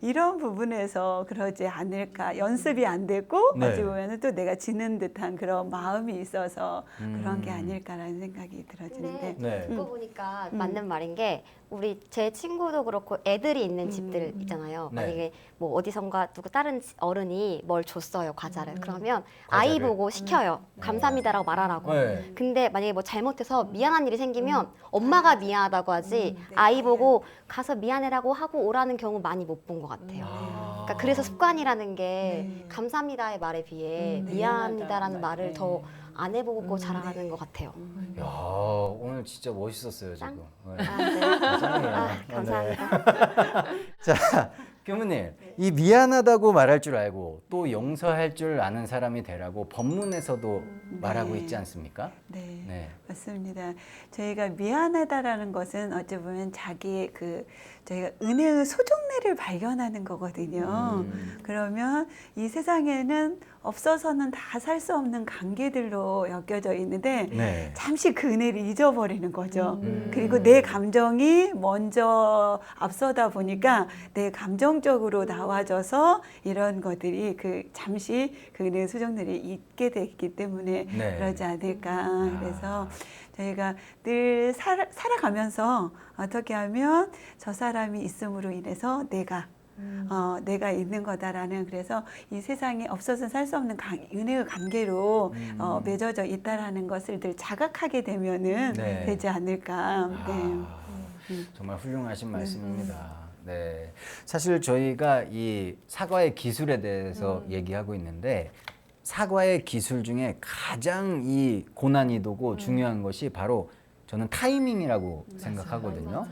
이런 부분에서 그러지 않을까 연습이 안 됐고 네. 어찌 보면은 또 내가 지는 듯한 그런 마음이 있어서 그런 게 아닐까라는 생각이 들어지는데 네. 듣고 보니까 맞는 말인 게 우리 제 친구도 그렇고 애들이 있는 집들 있잖아요. 네. 만약에 뭐 어디선가 누구 다른 어른이 뭘 줬어요 과자를 그러면 아이 과자를? 보고 시켜요. 감사합니다라고 말하라고. 네. 근데 만약에 뭐 잘못해서 미안한 일이 생기면 엄마가 미안하다고 하지 아이 보고 가서 미안해라고 하고 오라는 경우 많이 못 본 것 같아요. 그러니까 그래서 습관이라는 게 감사합니다의 말에 비해 미안합니다라는 말을 더 안 해보고 자라가는 것 같아요. 야, 오늘 진짜 멋있었어요, 지금. 네. 아, 네. 감사해요. 아, 감사합니다. 자, 교무님, 이 미안하다고 말할 줄 알고 또 용서할 줄 아는 사람이 되라고 법문에서도 말하고 있지 않습니까? 네. 네. 맞습니다. 저희가 미안하다라는 것은 어찌 보면 자기의 저희가 은혜의 소중례를 발견하는 거거든요. 그러면 이 세상에는 없어서는 다 살 수 없는 관계들로 엮여져 있는데 네. 잠시 그 은혜를 잊어버리는 거죠. 그리고 내 감정이 먼저 앞서다 보니까 내 감정적으로 나와져서 이런 것들이 잠시 그 은혜의 소중례를 잊게 됐기 때문에 네. 그러지 않을까. 그래서 저희가 늘 살아가면서 어떻게 하면 저 사람이 있음으로 인해서 내가 있는 거다라는 그래서 이 세상에 없어서 살 수 없는 은혜의 관계로 맺어져 있다라는 것을 늘 자각하게 되면은 네. 되지 않을까. 정말 훌륭하신 말씀입니다. 네. 사실 저희가 이 사과의 기술에 대해서 얘기하고 있는데 사과의 기술 중에 가장 이 고난이도고 중요한 것이 바로 저는 타이밍이라고 생각하거든요.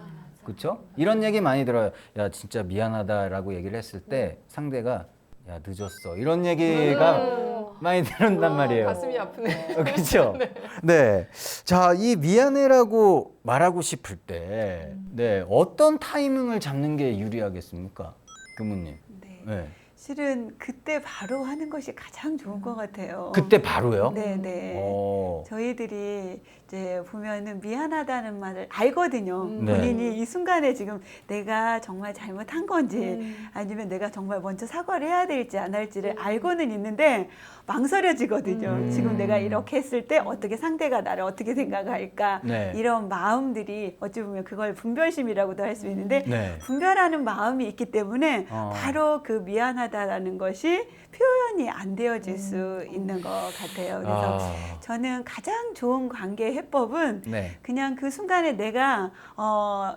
그렇죠? 이런 얘기 많이 들어요. 야 진짜 미안하다라고 얘기를 했을 때 상대가 야 늦었어 이런 얘기가 많이 들은단 말이에요. 가슴이 아프네. 그렇죠? 네. 자, 이 미안해라고 말하고 싶을 때, 네, 어떤 타이밍을 잡는 게 유리하겠습니까, 교무님? 네. 네. 실은 그때 바로 하는 것이 가장 좋은 것 같아요. 그때 바로요? 네, 네. 어. 저희들이 이제 보면은 미안하다는 말을 알거든요. 네. 본인이 이 순간에 지금 내가 정말 잘못한 건지 아니면 내가 정말 먼저 사과를 해야 될지 안 할지를 알고는 있는데 망설여지거든요. 지금 내가 이렇게 했을 때 어떻게 상대가 나를 어떻게 생각할까 네. 이런 마음들이 어찌 보면 그걸 분별심이라고도 할 수 있는데 네. 분별하는 마음이 있기 때문에 바로 그 미안하다라는 것이 표현이 안 되어질 수 있는 것 같아요. 그래서 저는 가장 좋은 관계 해법은 네. 그냥 그 순간에 내가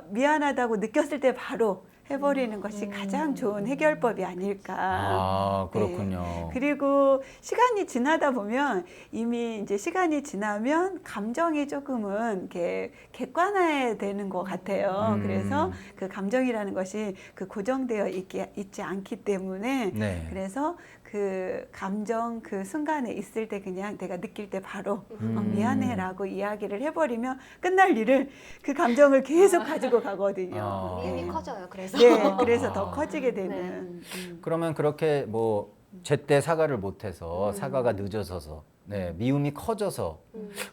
미안하다고 느꼈을 때 바로 해버리는 것이 가장 좋은 해결법이 아닐까. 아, 그렇군요. 네. 그리고 시간이 지나다 보면 이미 이제 시간이 지나면 감정이 조금은 이렇게 객관화되는 되는 것 같아요. 그래서 그 감정이라는 것이 그 고정되어 있지 않기 때문에 네. 그래서 그 감정 그 순간에 있을 때 그냥 내가 느낄 때 바로 미안해라고 이야기를 해버리면 끝날 일을 그 감정을 계속 가지고 가거든요. 미움이 커져요. 그래서. 네, 그래서 더 커지게 되는. 그러면 그렇게 뭐 제때 사과를 못해서 사과가 늦어져서 네, 미움이 커져서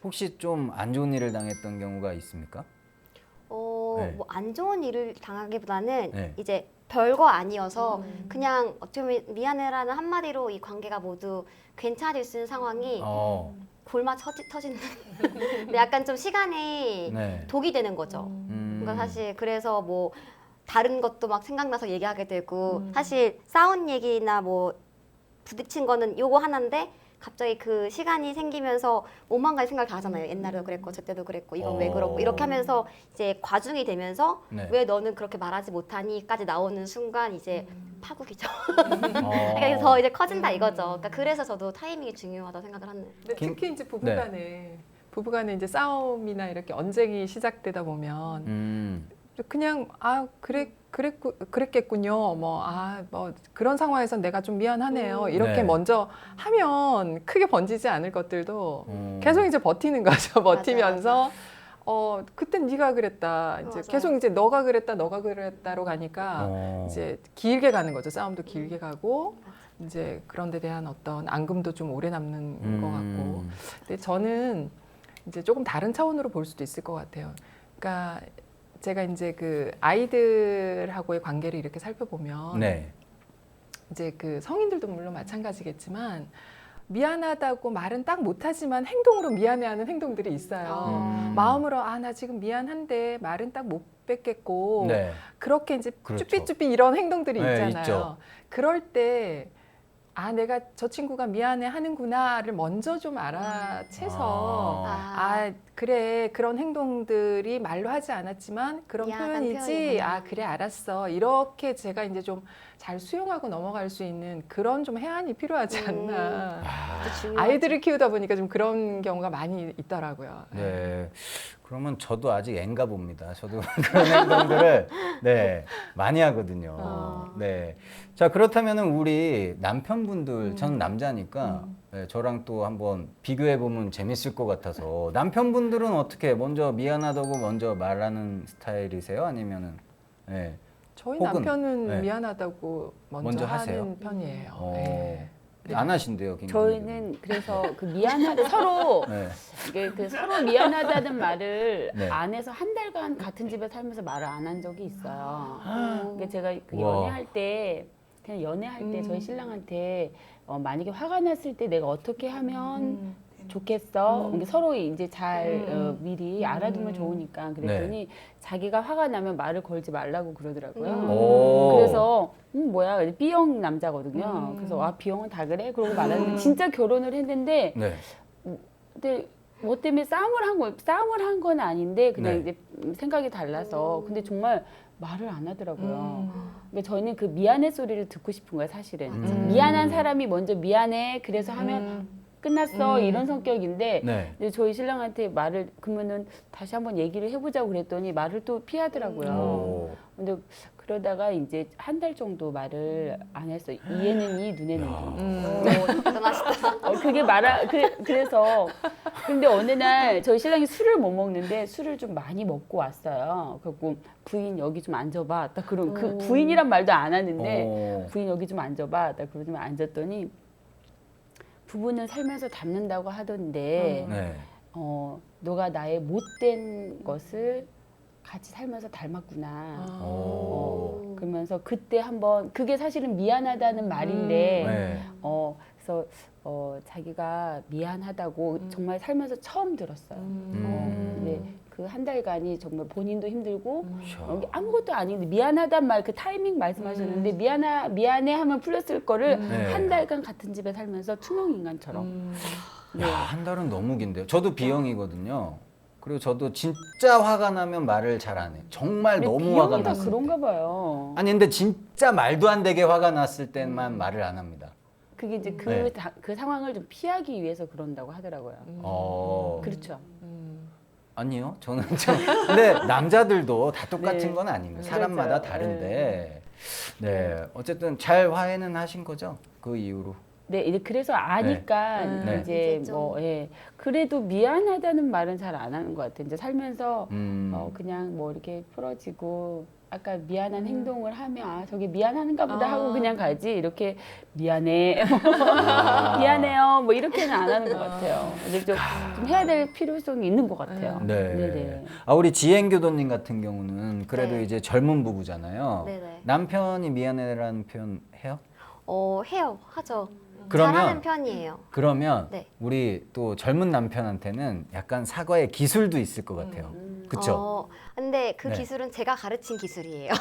혹시 좀 안 좋은 일을 당했던 경우가 있습니까? 네. 뭐 안 좋은 일을 당하기보다는 네. 이제 별거 아니어서 그냥 어쩌면 미안해라는 한마디로 이 관계가 모두 괜찮아질 수 있는 상황이 골마 터지는 근데 약간 좀 시간이 네. 독이 되는 거죠. 그러니까 사실 그래서 뭐 다른 것도 막 생각나서 얘기하게 되고 사실 싸운 얘기나 뭐 부딪힌 거는 요거 하나인데 갑자기 그 시간이 생기면서 오만 가지 생각을 다 하잖아요. 옛날에도 그랬고 저때도 그랬고 이건 왜 그렇고 이렇게 하면서 이제 과중이 되면서 네. 왜 너는 그렇게 말하지 못하니까지 나오는 순간 이제 파국이죠. 그러니까 더 이제 커진다 이거죠. 그러니까 그래서 저도 타이밍이 중요하다고 생각을 하는. 근데 특히 이제 부부간에 이제 싸움이나 이렇게 언쟁이 시작되다 보면 그냥 그랬겠군요. 뭐 그런 상황에서 내가 좀 미안하네요. 이렇게 네. 먼저 하면 크게 번지지 않을 것들도 계속 이제 버티는 거죠. 버티면서 그땐 네가 그랬다. 이제 맞아. 계속 이제 너가 그랬다로 가니까 이제 길게 가는 거죠. 싸움도 길게 가고 이제 그런 데 대한 어떤 앙금도 좀 오래 남는 것 같고. 근데 저는 이제 조금 다른 차원으로 볼 수도 있을 것 같아요. 그러니까 제가 이제 그 아이들하고의 관계를 이렇게 살펴보면 네. 이제 그 성인들도 물론 마찬가지겠지만 미안하다고 말은 딱 못하지만 행동으로 미안해하는 행동들이 있어요. 마음으로 나 지금 미안한데 말은 딱 못 뱉겠고 네. 그렇게 이제 그렇죠. 쭈삐쭈삐 이런 행동들이 네, 있잖아요. 있죠. 그럴 때 내가 저 친구가 미안해 하는구나를 먼저 좀 알아채서 그래 그런 행동들이 말로 하지 않았지만 그런 미안하다는 표현이지. 표현이구나. 그래 알았어. 이렇게 제가 이제 좀 잘 수용하고 넘어갈 수 있는 그런 좀 해안이 필요하지 않나. 아이들을 키우다 보니까 좀 그런 경우가 많이 있더라고요. 네. 그러면 저도 아직 앵가 봅니다. 저도 그런 행동들을 네, 많이 하거든요. 네. 자, 그렇다면은 우리 남편분들, 저는 남자니까 네, 저랑 또 한번 비교해 보면 재밌을 것 같아서 남편분들은 어떻게 먼저 미안하다고 먼저 말하는 스타일이세요? 아니면은 네. 저희 혹은, 남편은 네. 미안하다고 먼저 하세요? 하는 편이에요. 네. 네. 안 하신대요, 김 저희는 그래서 그 미안하다 서로 네. 이게 그 서로 미안하다는 말을 네. 안 해서 한 달간 같은 집에 살면서 말을 안 한 적이 있어요. 그러니까 제가 그 우와. 연애할 때 그냥 연애할 때 저희 신랑한테 만약에 화가 났을 때 내가 어떻게 하면 좋겠어. 그러니까 서로 이제 잘 미리 알아두면 좋으니까 그랬더니 자기가 화가 나면 말을 걸지 말라고 그러더라고요. 오. 그래서 뭐야 B형 남자거든요. 그래서 B형은 다 그래? 그러고 말하는데 진짜 결혼을 했는데 네. 근데 뭐 때문에 싸움을 한 건 아닌데 그냥 네. 이제 생각이 달라서 근데 정말 말을 안 하더라고요. 그러니까 저는 그 미안해 소리를 듣고 싶은 거예요, 사실은. 음. 미안한 사람이 먼저 미안해. 그래서 하면 끝났어. 이런 성격인데 네. 근데 저희 신랑한테 말을 그러면은 다시 한번 얘기를 해보자고 그랬더니 말을 또 피하더라고요. 오. 근데 그러다가 이제 한 달 정도 말을 안 했어요. 이에는 이, 눈에는 눈. 대단하시다. 그게 그래서 근데 어느 날 저희 신랑이 술을 못 먹는데 술을 좀 많이 먹고 왔어요. 그리고 부인 여기 좀 앉아봐. 딱 그런 그 부인이란 말도 안 하는데 오. 부인 여기 좀 앉아봐. 딱 그러더니 앉았더니 부부는 살면서 닮는다고 하던데 네. 너가 나의 못된 것을 같이 살면서 닮았구나. 오. 그러면서 그때 한번 그게 사실은 미안하다는 말인데 네. 그래서 자기가 미안하다고 정말 살면서 처음 들었어요. 근데 그 한 달간이 정말 본인도 힘들고 여기 아무것도 아닌데 미안하단 말 그 타이밍 말씀하셨는데 미안해 하면 풀렸을 거를 네. 한 달간 같은 집에 살면서 투명 인간처럼. 네. 야, 한 달은 너무 긴데요. 저도 B형이거든요. 그리고 저도 진짜 화가 나면 말을 잘 안 해요. 정말 너무 화가 비형이 다 났을 그런가 때. 봐요. 아니 근데 진짜 말도 안 되게 화가 났을 때만 말을 안 합니다. 그게 이제 네. 그 상황을 좀 피하기 위해서 그런다고 하더라고요. 그렇죠. 아니요. 저는 근데 남자들도 다 똑같은 네. 건 아닙니다. 사람마다 그렇죠. 다른데. 네. 어쨌든 잘 화해는 하신 거죠? 그 이후로. 네, 이제 그래서 아니까 네. 이제 이제 좀. 뭐 그래도 미안하다는 말은 잘 안 하는 것 같아요. 이제 살면서 그냥 뭐 이렇게 풀어지고 아까 미안한 행동을 하면 아 저게 미안한가 보다 하고 그냥 가지 이렇게 미안해 미안해요 뭐 이렇게는 안 하는 것 같아요. 이제 좀 해야 될 필요성이 있는 것 같아요. 네. 네네. 아, 우리 지행교도님 같은 경우는 그래도 네. 이제 젊은 부부잖아요. 네네. 남편이 미안해라는 표현 해요? 해요. 하죠. 그러면- 잘하는 편이에요. 그러면 네. 우리 또 젊은 남편한테는 약간 사과의 기술도 있을 것 같아요. 그쵸? 근데 그 네. 기술은 제가 가르친 기술이에요.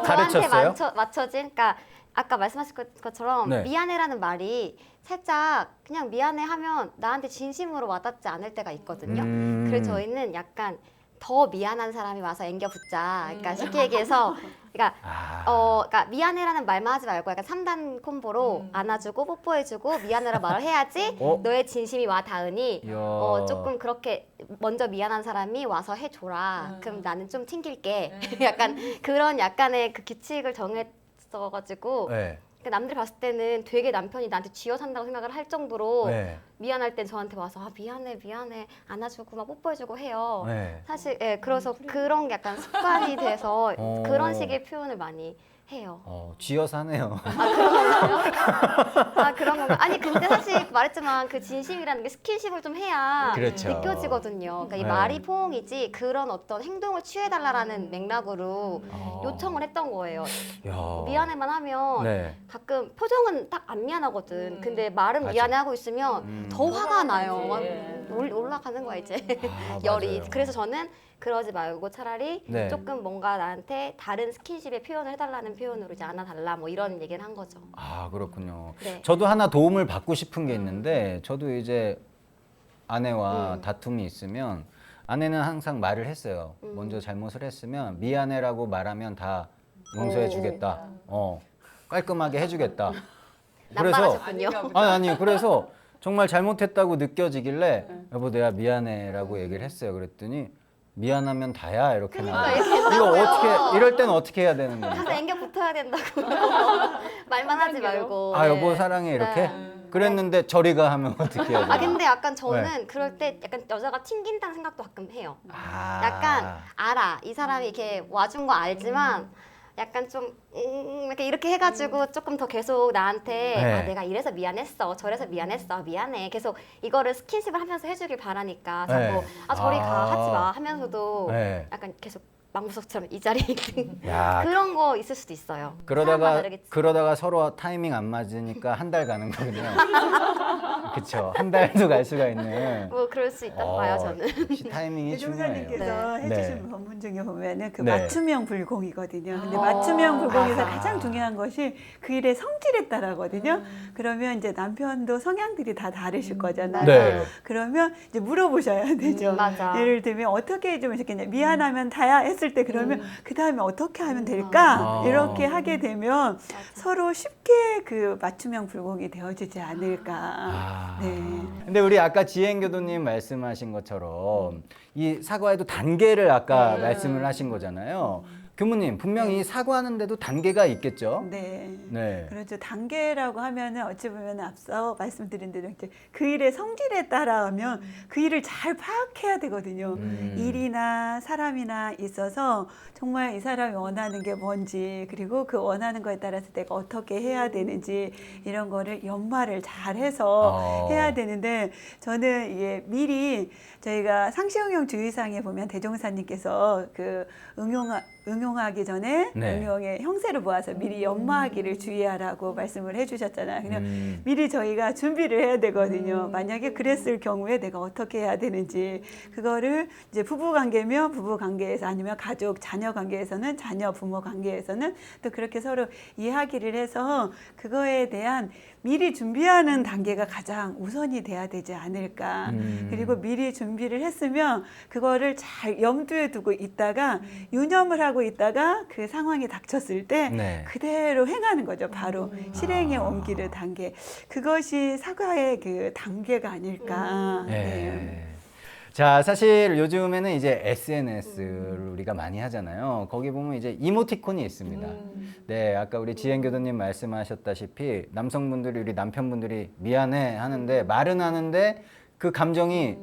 가르쳤어요? 저한테 맞춰진, 그러니까 아까 말씀하신 것처럼 네. 미안해라는 말이 살짝 그냥 미안해 하면 나한테 진심으로 와닿지 않을 때가 있거든요. 그래서 저희는 약간 더 미안한 사람이 와서 앵겨 붙자. 그러니까 쉽게 얘기해서, 그러니까 그러니까 미안해라는 말만 하지 말고 약간 3단 콤보로 안아주고 뽀뽀해주고 미안해라 말을 해야지 너의 진심이 와 닿으니 이야. 조금 그렇게 먼저 미안한 사람이 와서 해줘라. 그럼 나는 좀 튕길게. 약간 그런 약간의 그 규칙을 정했어가지고 네. 그러니까 남들 봤을 때는 되게 남편이 나한테 쥐어 산다고 생각을 할 정도로 네. 미안할 땐 저한테 와서 미안해 안아주고 막 뽀뽀해주고 해요. 네. 사실 그래서 그런 게 약간 습관이 돼서 어. 그런 식의 표현을 많이 해요. 쥐어서 하네요. 그런 건가? 아니 근데 사실 말했지만 그 진심이라는 게 스킨십을 좀 해야 그렇죠. 느껴지거든요. 그러니까 이 네. 말이 포옹이지 그런 어떤 행동을 취해달라는 맥락으로 요청을 했던 거예요. 야. 미안해만 하면 네. 가끔 표정은 딱 안 미안하거든. 근데 말은 맞아. 미안해하고 있으면 더 화가 나요. 막 네. 올라가는 거야 이제 아, 열이. 맞아요. 그래서 저는 그러지 말고 차라리 네. 조금 뭔가 나한테 다른 스킨십의 표현을 해달라는 표현으로 이제 안아달라 뭐 이런 얘기를 한 거죠. 그렇군요. 네. 저도 하나 도움을 받고 싶은 게 있는데 저도 이제 아내와 다툼이 있으면 아내는 항상 말을 했어요. 먼저 잘못을 했으면 미안해라고 말하면 다 용서해 주겠다. 깔끔하게 해주겠다. 남발하셨군요. 아니 그래서 정말 잘못했다고 느껴지길래 여보 내가 미안해라고 얘기를 했어요. 그랬더니 미안하면 다야 이렇게 나와요. 이렇게 이거 된다고요. 어떻게 이럴 때는 어떻게 해야 되는 가서 겁니까? 앵겨 붙어야 된다고 말만 하지 말고. 아 네. 여보 사랑해 이렇게? 네. 그랬는데 저리가 하면 어떻게 해야 돼요? 근데 약간 저는 그럴 때 약간 여자가 튕긴다는 생각도 가끔 해요. 약간 알아. 이 사람이 이렇게 와준 거 알지만 약간 좀 이렇게 해가지고 조금 더 계속 나한테 네. 내가 이래서 미안했어 저래서 미안했어 미안해 계속 이거를 스킨십을 하면서 해주길 바라니까 자꾸 네. 저리 가 하지 마 하면서도 네. 약간 계속 망부석처럼 이 자리에 있는 야, 그런 거 있을 수도 있어요. 사람마다 다르겠지. 그러다가 서로 타이밍 안 맞으니까 한 달 가는 거군요. 그쵸? 한 달도 갈 수가 있는. 뭐 그럴 수 있다고 봐요 저는. 역시 타이밍이 중요해요. 조사님께서 네. 해주신 네. 본문 중에 보면은 그 네. 맞춤형 불공이거든요. 근데 맞춤형 불공에서 가장 중요한 것이 그 일의 성질에 따라거든요. 그러면 이제 남편도 성향들이 다 다르실 거잖아요. 네. 그러면 이제 물어보셔야 되죠. 맞아. 예를 들면 어떻게 좀 이렇게 미안하면 다야 해서 다쳤을 때 그러면 그 다음에 어떻게 하면 될까? 아. 이렇게 하게 되면 맞아. 서로 쉽게 그 맞춤형 불공이 되어지지 않을까. 아. 네. 근데 우리 아까 지혜교도님 말씀하신 것처럼 이 사과에도 단계를 아까 말씀을 하신 거잖아요. 교무님 분명히 사과하는데도 단계가 있겠죠? 네. 네. 그렇죠. 단계라고 하면은 어찌 보면 앞서 말씀드린 대로 이제 그 일의 성질에 따라하면 그 일을 잘 파악해야 되거든요. 일이나 사람이나 있어서 정말 이 사람이 원하는 게 뭔지 그리고 그 원하는 거에 따라서 내가 어떻게 해야 되는지 이런 거를 연말을 잘 해서 해야 되는데 저는 이게 미리 저희가 상시응용 주의사항에 보면 대종사님께서 그 응용하기 전에 네. 응용의 형세를 모아서 미리 연마하기를 주의하라고 말씀을 해주셨잖아요. 그냥 미리 저희가 준비를 해야 되거든요. 만약에 그랬을 경우에 내가 어떻게 해야 되는지 그거를 이제 부부 관계면 부부 관계에서 아니면 가족 자녀 관계에서는 자녀 부모 관계에서는 또 그렇게 서로 이야기를 해서 그거에 대한 미리 준비하는 단계가 가장 우선이 돼야 되지 않을까. 그리고 미리 준비를 했으면 그거를 잘 염두에 두고 있다가 유념을 하고 있다가 그 상황이 닥쳤을 때 네. 그대로 행하는 거죠. 바로 실행에 옮기는 단계. 그것이 사과의 그 단계가 아닐까. 네. 자, 사실 요즘에는 이제 SNS를 우리가 많이 하잖아요. 거기 보면 이제 이모티콘이 있습니다. 네, 아까 우리 지혜교도님 말씀하셨다시피 남성분들이 우리 남편분들이 미안해 하는데 말은 하는데 그 감정이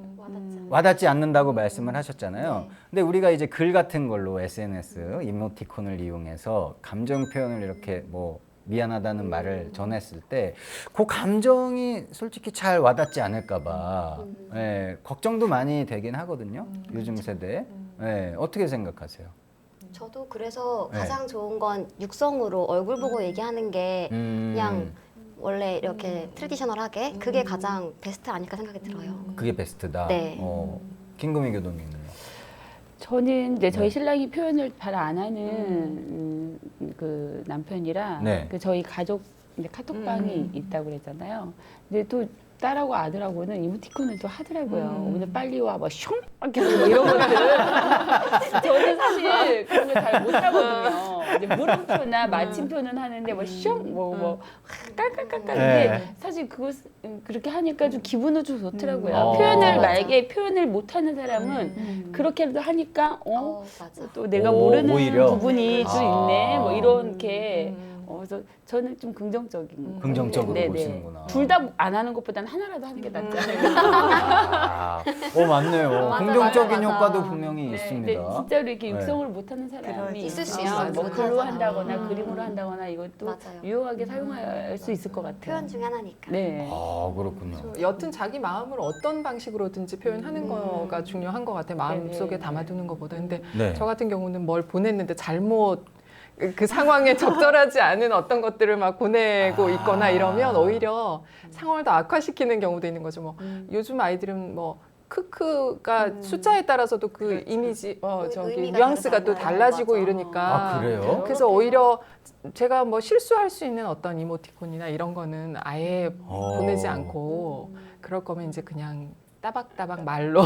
와닿지 않는다고 말씀을 하셨잖아요. 네. 근데 우리가 이제 글 같은 걸로 SNS 이모티콘을 이용해서 감정 표현을 이렇게 뭐 미안하다는 말을 전했을 때 그 감정이 솔직히 잘 와닿지 않을까 봐 예, 걱정도 많이 되긴 하거든요. 요즘 세대에. 예, 어떻게 생각하세요? 저도 그래서 네. 가장 좋은 건 육성으로 얼굴 보고 얘기하는 게 그냥 원래 이렇게 트레디셔널하게 그게 가장 베스트 아닐까 생각이 들어요. 그게 베스트다. 네. 김금희 교도님은요? 저는 이제 저희 네. 신랑이 표현을 잘 안 하는 그 남편이라 네. 그 저희 가족 이제 카톡방이 있다고 그랬잖아요. 근데 또 딸하고 아들하고는 이모티콘을 또 하더라고요. 오늘 빨리 와, 뭐 슝, 이렇게 이런 것들. 저는 사실 그런 거 잘 못하거든요. 이제 물음표나 마침표는 하는데 뭐 슝, 뭐 깔깔깔깔. 네. 근데 사실 그거 그렇게 하니까 좀 기분은 좀 좋더라고요. 어. 표현을 맞아. 만약에 표현을 못하는 사람은 그렇게라도 하니까 맞아. 또 내가 오, 모르는 오히려? 부분이 좀 아. 있네. 뭐 이렇게. 그래서 저는 좀 긍정적인. 긍정적으로 네네. 보시는구나. 둘 다 안 하는 것보다는 하나라도 하는 게 낫지 않을까. 아, 맞네요. 맞아, 긍정적인 맞아, 맞아. 효과도 분명히 네, 있습니다. 근데 진짜로 이렇게 네. 육성을 못하는 사람이 그렇죠. 있을 수 있으면 있어요. 뭐 못하는 글로 사람. 한다거나 그림으로 한다거나 이것도 맞아요. 유용하게 사용할 수 있을 것 같아요. 표현 중에 하나니까. 네. 아, 그렇군요. 여튼 자기 마음을 어떤 방식으로든지 표현하는 거가 중요한 것 같아요. 마음속에 네네. 담아두는 것보다. 근데 네. 저 같은 경우는 뭘 보냈는데 잘못 그 상황에 적절하지 않은 어떤 것들을 막 보내고 있거나 이러면 오히려 상황을 더 악화시키는 경우도 있는 거죠. 뭐 요즘 아이들은 뭐 크크가 숫자에 따라서도 그 이미지 저기 의미가 뉘앙스가 또 다르잖아요. 달라지고 맞아. 이러니까 아, 그래요? 그래서 오히려 제가 뭐 실수할 수 있는 어떤 이모티콘이나 이런 거는 아예 보내지 않고 그럴 거면 이제 그냥 따박따박 말로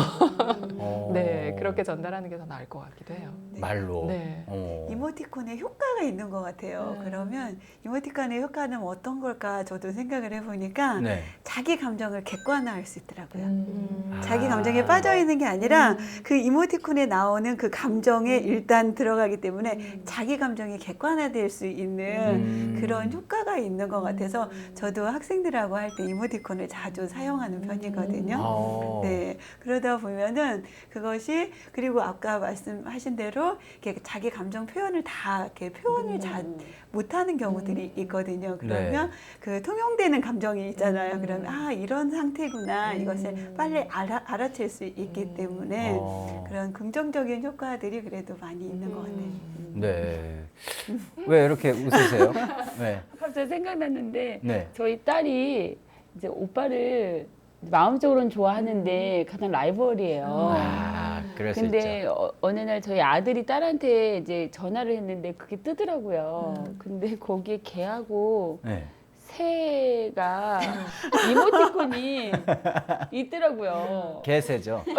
네 그렇게 전달하는 게 더 나을 것 같기도 해요. 말로. 네. 이모티콘에 효과가 있는 것 같아요. 네. 그러면 이모티콘의 효과는 어떤 걸까 저도 생각을 해보니까 네. 자기 감정을 객관화할 수 있더라고요. 음. 자기 감정에 빠져 있는 게 아니라 그 이모티콘에 나오는 그 감정에 일단 들어가기 때문에 자기 감정이 객관화될 수 있는 그런 효과가 있는 것 같아서 저도 학생들하고 할 때 이모티콘을 자주 사용하는 편이거든요. 네, 그러다 보면은 그것이 그리고 아까 말씀하신 대로 이렇게 자기 감정 표현을 다 이렇게 표현을 잘 못하는 경우들이 있거든요. 그러면 그 통용되는 감정이 있잖아요. 그러면 아 이런 상태구나 이것을 빨리 알아챌 수 있기 때문에 그런 긍정적인 효과들이 그래도 많이 있는 것 같아요. 네. 왜 이렇게 웃으세요? 네. 갑자기 생각났는데 네. 저희 딸이 이제 오빠를 마음적으로는 좋아하는데 가장 라이벌이에요. 아, 그럴 수 근데 있죠. 어느 날 저희 아들이 딸한테 이제 전화를 했는데 그게 뜨더라고요. 근데 거기에 걔하고 네. 새가 이모티콘이 있더라고요. 개새죠. 네.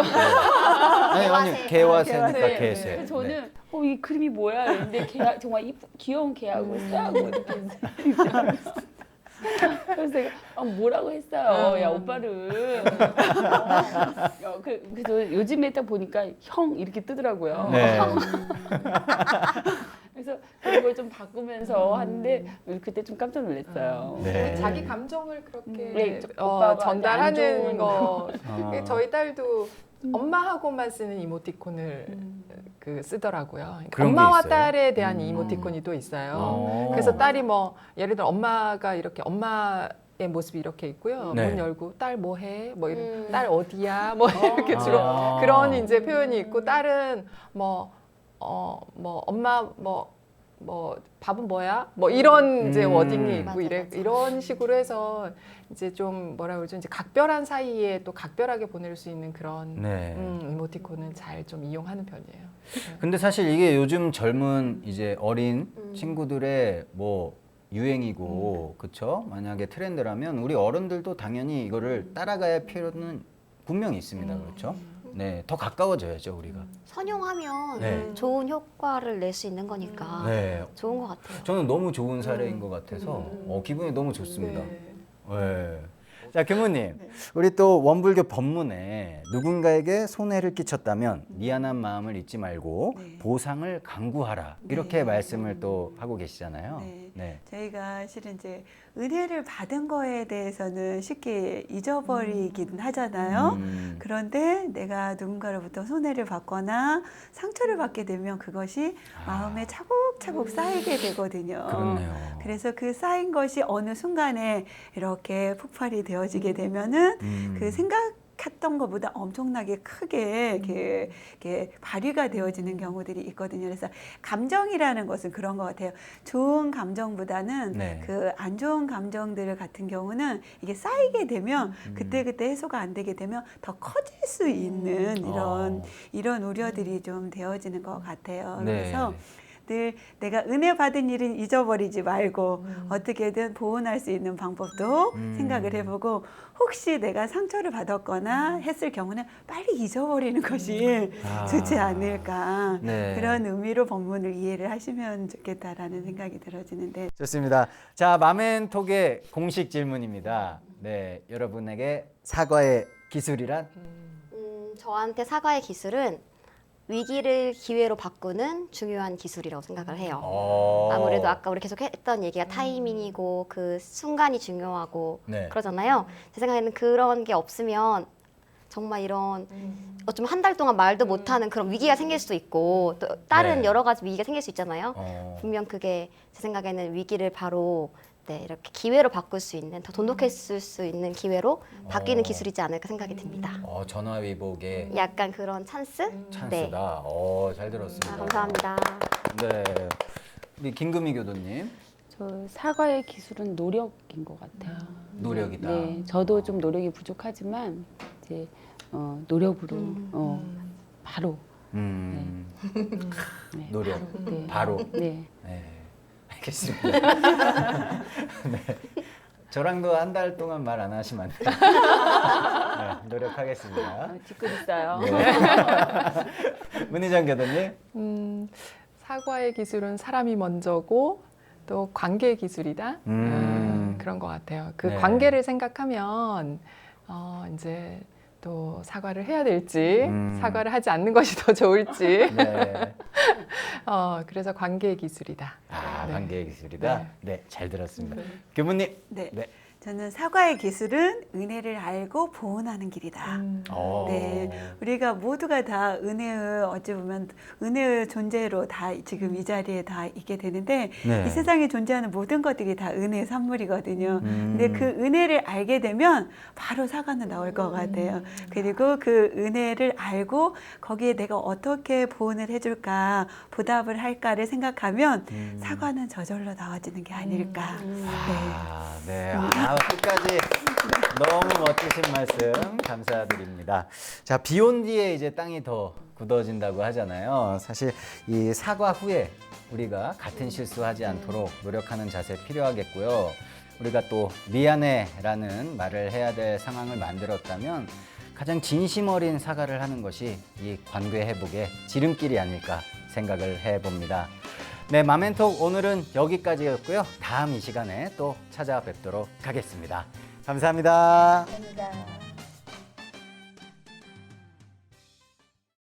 아니, 개와 새니까 네. 개새. 그래서 저는 네. 이 그림이 뭐야? 근데 걔 정말 귀여운 개하고 쎄하고 이렇게 있어. 그래서 내가 뭐라고 했어요. 야 오빠를. 그래서 요즘에 딱 보니까 형 이렇게 뜨더라고요. 네. 그래서 그런 걸 좀 바꾸면서 하는데 그때 좀 깜짝 놀랐어요. 네. 자기 감정을 그렇게 네, 오빠가 안 전달하는 좋은 거. 어. 저희 딸도 엄마하고만 쓰는 이모티콘을 쓰더라고요. 그러니까 그런 게 엄마와 있어요? 딸에 대한 이모티콘이 또 있어요. 그래서 딸이 뭐 예를 들어 엄마가 이렇게 엄마의 모습이 이렇게 있고요. 네. 문 열고 딸 뭐 해? 뭐 이런 딸 어디야? 뭐 이렇게 주로 아. 그런 이제 표현이 있고 딸은 뭐 엄마 뭐 밥은 뭐야? 뭐 이런 이제 워딩이 있고 맞아. 이런 식으로 해서 이제 좀 뭐라 그러죠? 이제 각별한 사이에 또 각별하게 보낼 수 있는 그런 네. 이모티콘은 잘 좀 이용하는 편이에요. 근데 사실 이게 요즘 젊은 이제 어린 친구들의 뭐 유행이고 그쵸? 만약에 트렌드라면 우리 어른들도 당연히 이거를 따라가야 필요는 분명히 있습니다. 그렇죠? 네, 더 가까워져야죠 우리가. 선용하면 네. 좋은 효과를 낼 수 있는 거니까 네, 좋은 것 같아요. 저는 너무 좋은 사례인 것 같아서 기분이 너무 좋습니다. 네. 자, 교무님, 우리 또 원불교 법문에 누군가에게 손해를 끼쳤다면 미안한 마음을 잊지 말고 네. 보상을 강구하라 이렇게 네. 말씀을 또 하고 계시잖아요. 네. 네. 저희가 실은 이제 은혜를 받은 거에 대해서는 쉽게 잊어버리긴 하잖아요. 그런데 내가 누군가로부터 손해를 받거나 상처를 받게 되면 그것이 마음에 차곡차곡 쌓이게 되거든요. 그렇네요. 그래서 그 쌓인 것이 어느 순간에 이렇게 폭발이 되어지게 되면은 그 생각했던 것보다 엄청나게 크게 이렇게 발휘가 되어지는 경우들이 있거든요. 그래서 감정이라는 것은 그런 것 같아요. 좋은 감정보다는 네. 그 안 좋은 감정들 같은 경우는 이게 쌓이게 되면 그때그때 해소가 안 되게 되면 더 커질 수 있는 이런 우려들이 좀 되어지는 것 같아요. 네. 그래서 늘 내가 은혜 받은 일은 잊어버리지 말고 어떻게든 보온할 수 있는 방법도 생각을 해보고 혹시 내가 상처를 받았거나 했을 경우는 빨리 잊어버리는 것이 좋지 않을까 네. 그런 의미로 법문을 이해를 하시면 좋겠다라는 생각이 들어지는데 좋습니다. 자, 마멘톡의 공식 질문입니다. 네, 여러분에게 사과의 기술이란? 저한테 사과의 기술은 위기를 기회로 바꾸는 중요한 기술이라고 생각을 해요. 아무래도 아까 우리 계속 했던 얘기가 타이밍이고 그 순간이 중요하고 네. 그러잖아요. 제 생각에는 그런 게 없으면 정말 이런 어쩌면 한 달 동안 말도 못하는 그런 위기가 생길 수도 있고 또 다른 네. 여러 가지 위기가 생길 수 있잖아요. 분명 그게 제 생각에는 위기를 바로 이렇게 기회로 바꿀 수 있는 더 돈독했을 수 있는 기회로 바뀌는 기술이지 않을까 생각이 듭니다. 전화위복의 약간 그런 찬스? 찬스다. 네. 잘 들었습니다. 감사합니다. 네, 우리 김금희 교도님 저 사과의 기술은 노력인 것 같아요. 노력이다. 네, 저도 좀 노력이 부족하지만 이제 노력으로 바로 네. 노력. 네. 바로. 네. 네, 알겠습니다. 네. 저랑도 한 달 동안 말 안 하시면 안 돼요. 네, 노력하겠습니다. 듣고 있어요. 네. 문희정 교도님. 사과의 기술은 사람이 먼저고 또 관계 기술이다. 그런 것 같아요. 그 네. 관계를 생각하면 이제 또 사과를 해야 될지 사과를 하지 않는 것이 더 좋을지. 네. 그래서 관계 기술이다. 네. 관계의 기술이다. 네. 네, 잘 들었습니다. 교무님. 네. 네. 저는 사과의 기술은 은혜를 알고 보온하는 길이다. 네, 우리가 모두가 다 은혜의 어찌 보면 은혜의 존재로 다 지금 이 자리에 다 있게 되는데 네. 이 세상에 존재하는 모든 것들이 다 은혜의 산물이거든요. 근데 그 은혜를 알게 되면 바로 사과는 나올 것 같아요. 그리고 그 은혜를 알고 거기에 내가 어떻게 보온을 해줄까, 보답을 할까를 생각하면 사과는 저절로 나와지는 게 아닐까. 네. 끝까지 너무 멋지신 말씀 감사드립니다. 자, 비 온 뒤에 이제 땅이 더 굳어진다고 하잖아요. 사실 이 사과 후에 우리가 같은 실수하지 않도록 노력하는 자세 필요하겠고요. 우리가 또 미안해라는 말을 해야 될 상황을 만들었다면 가장 진심 어린 사과를 하는 것이 이 관계 회복의 지름길이 아닐까 생각을 해봅니다. 네, 마멘톡 오늘은 여기까지였고요. 다음 이 시간에 또 찾아뵙도록 하겠습니다. 감사합니다. 감사합니다.